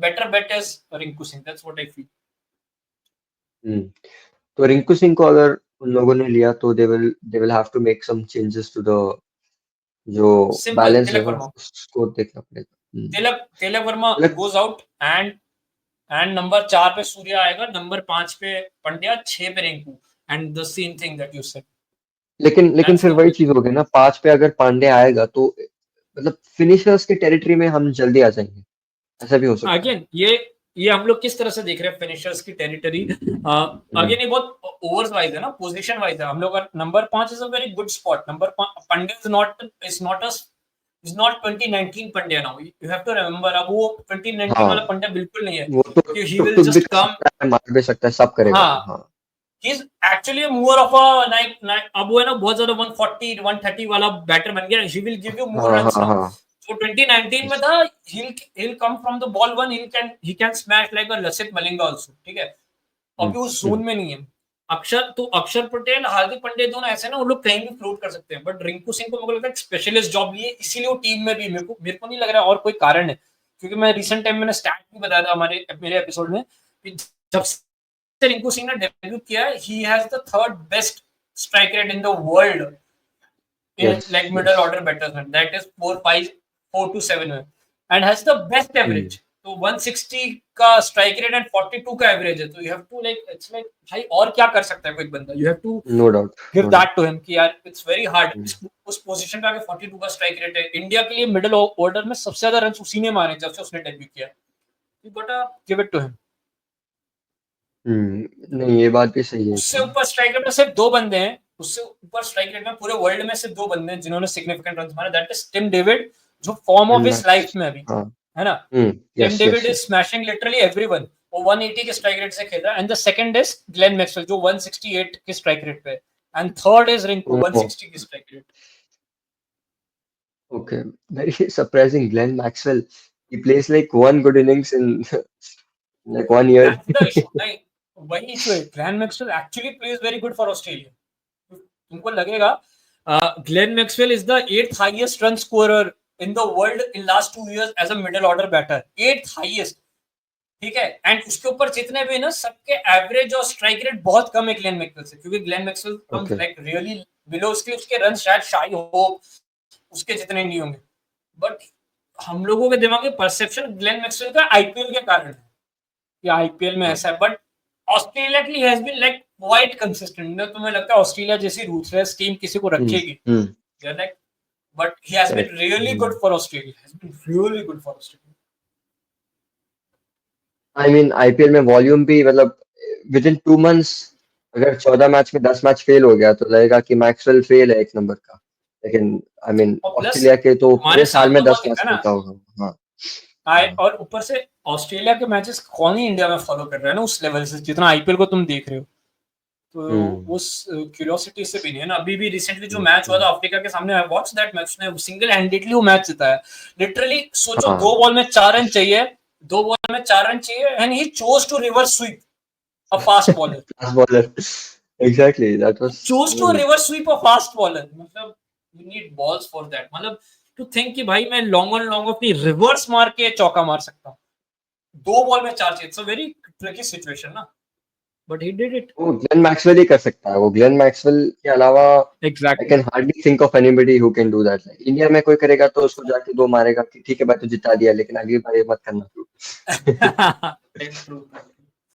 better bet is Rinku Singh. That's what I feel. हम्म। तो रिंकू सिंह को अगर उन लोगों ने लिया तो they will have to make some changes to the जो Simple. बैलेंस है Tilak ना, Verma. स्कोर देखना पड़ेगा। Tilak Verma मतलब goes out, and नंबर 4 पे सूर्या आएगा, नंबर 5 पे पंड्या, 6 पे Rinku, and the same thing that you said. लेकिन लेकिन That's फिर the वही way. चीज हो गई ना, 5 पे अगर पांडे आएगा तो मतलब फिनिशर्स के टेरिटरी में हम जल्दी आ जाएंगे, ऐसा भी हो सकता है। अगेन ये हम लोग किस तरह से देख रहे हैं फिनिशर्स की टेरिटरी। हम्म। अगेन ये बहुत ओवर्स वाइज है ना, पोजीशन वाइज है। हम लोग number 5 is a very good spot. Number Pandya is not 2019 Pandya now, you have to remember. अब वो 2019 वाला हाँ, पंड्या बिल्कुल नहीं है वो तो कि ही टुक विल टुक भी जस्ट कर कम। सकता है, मार भी सकता है, सब करेगा हाँ, वो। हाँ। ही is actually more of a अब वो है ना बहुत ज्यादा 140 130 वाला बैटर बन गया। He will give you more हाँ। रन्स हाँ। नाउ। हाँ। जो 2019 में था, he'll come from the ball one, he can smash like a Lasith Malinga also, ठीक है। हम्म। अभी उस हम्म। जोन में नहीं है। अक्षर पटेल, हार्दिक पांड्या दोनों ऐसे ना, वो लोग कहीं भी फ्लोट कर सकते हैं, बट रिंकू सिंह को मेरे को लगता है स्पेशलिस्ट जॉब लिए, इसीलिए वो टीम में भी, मेरे को नहीं लग रहा है और कोई कारण है। क्योंकि मैं रिसेंट टाइम में स्टैट भी बताया था मेरे एपिसोड में कि जब से रिंकू सिंह ने डेब्यू किया, he has the third best strike rate in the world in yes. like middle yes. order batsman, that is 4-5 4-7 में, and has the best hmm. average। तो 160 का स्ट्राइक रेट एंड 42 का एवरेज है। तो you have to like, it's like भाई और क्या कर सकता है कोई बंदा, you have to no doubt. Give no doubt. That to him कि यार इट्स वेरी हार्ड उस पोजीशन पे आके 42 का स्ट्राइक रेट है। इंडिया के लिए मिडिल ऑर्डर में सबसे ज्यादा रन उसी ने मारे जब से उसने डेब्यू किया। यू गोटा गिव इट टू हिम। नहीं, ये बात भी सही है उससे कि ऊपर स्ट्राइक रेट में सिर्फ दो बंदे हैं, उससे ऊपर स्ट्राइक रेट में पूरे वर्ल्ड में सिर्फ दो बंदे हैं जिन्होंने सिग्निफिकेंट रन मारे, दैट इज टिम डेविड, जो form of his max. Life में अभी हाँ। है ना। Tim yes. David yes. Is yes. Smashing literally everyone. वो 180 के स्ट्राइक रेट से खेल रहा है, and the second is Glenn Maxwell जो 168 के स्ट्राइक रेट पे, एंड थर्ड इज रिंकू 160 की strike rate. Okay. Very surprising, Glenn Maxwell, he plays like one good innings in like 1 year. That's the issue. नहीं, वही इशू है। Glenn Maxwell actually plays very good for Australia. तुमको लगेगा Glenn Maxwell is the 8th highest run scorer in the world in last 2 years as a middle order batter, 8th highest, ठीक है। एंड उसके ऊपर जितने भी ना, सबके एवरेज और स्ट्राइक रेट बहुत कम है ग्लेन मैक्सवेल से, क्योंकि Glenn Maxwell comes okay. Like really below, उसके रन शायद शाही हो उसके जितने नहीं होंगे। बट हम लोगों के दिमाग में परसेप्शन ग्लेन मैक्सवेल का आईपीएल के कारण है कि आईपीएल में ऐसा है, बट ऑस्ट्रेलिया की has been like quite consistent. तुम्हें लगता है ऑस्ट्रेलिया जैसी रूथलेस टीम किसी को हम्म। रखेगी? Hmm. Like, but he has been correct. Really good for Australia, has been really good for Australia. I mean IPL में वॉल्यूम भी मतलब विद इन 2 मंथ्स, अगर 14 मैच में 10 मैच फेल हो गया तो लगेगा कि मैक्सवेल फेल है 1 नंबर का। लेकिन आई मीन और प्लस ऑस्ट्रेलिया के तो हमारे पूरे साल साथ में तो दस बहुत मैच है ना, खेलता होगा। हाँ। हाँ। और ऊपर से ऑस्ट्रेलिया के मैचेस कौन ही इंडिया में फॉलो कर रहा है ना उस लेवल से जितना आईपीएल को तुम देख रहे हो। तो हम्म। उस क्यूरियोसिटी से भी नहीं है ना। अभी भी रिसेंटली जो मैच हुआ हम्म। था अफ्रीका के सामने, आई वॉच दैट मैच, ने सिंगल हैंडेडली वो मैच जिताया। लिटरली सोचो, हाँ। 2 बॉल में 4 रन चाहिए, 2 बॉल में 4 रन चाहिए, and he chose to reverse sweep a fast bowler. Fast bowler, exactly that was, chose I to mean. Reverse sweep a fast bowler, मतलब you need balls for that. मतलब टू थिंक कि भाई मैं लॉन्ग ऑन लॉन्ग अपनी रिवर्स मार के चौका मार सकता हूँ, 2 बॉल में 4 चाहिए। It's a very tricky situation ना, बट ही डिड इट। वो ग्लेन मैक्सवेल ही कर सकता है, वो ग्लेन मैक्सवेल के अलावा आई exactly. Can hardly think of anybody who can do that. Like India में कोई करेगा तो उसको जाके दो मारेगा कि ठीक है भाई, तो जिता दिया, लेकिन अगली बार ये मत करना। ट्रू।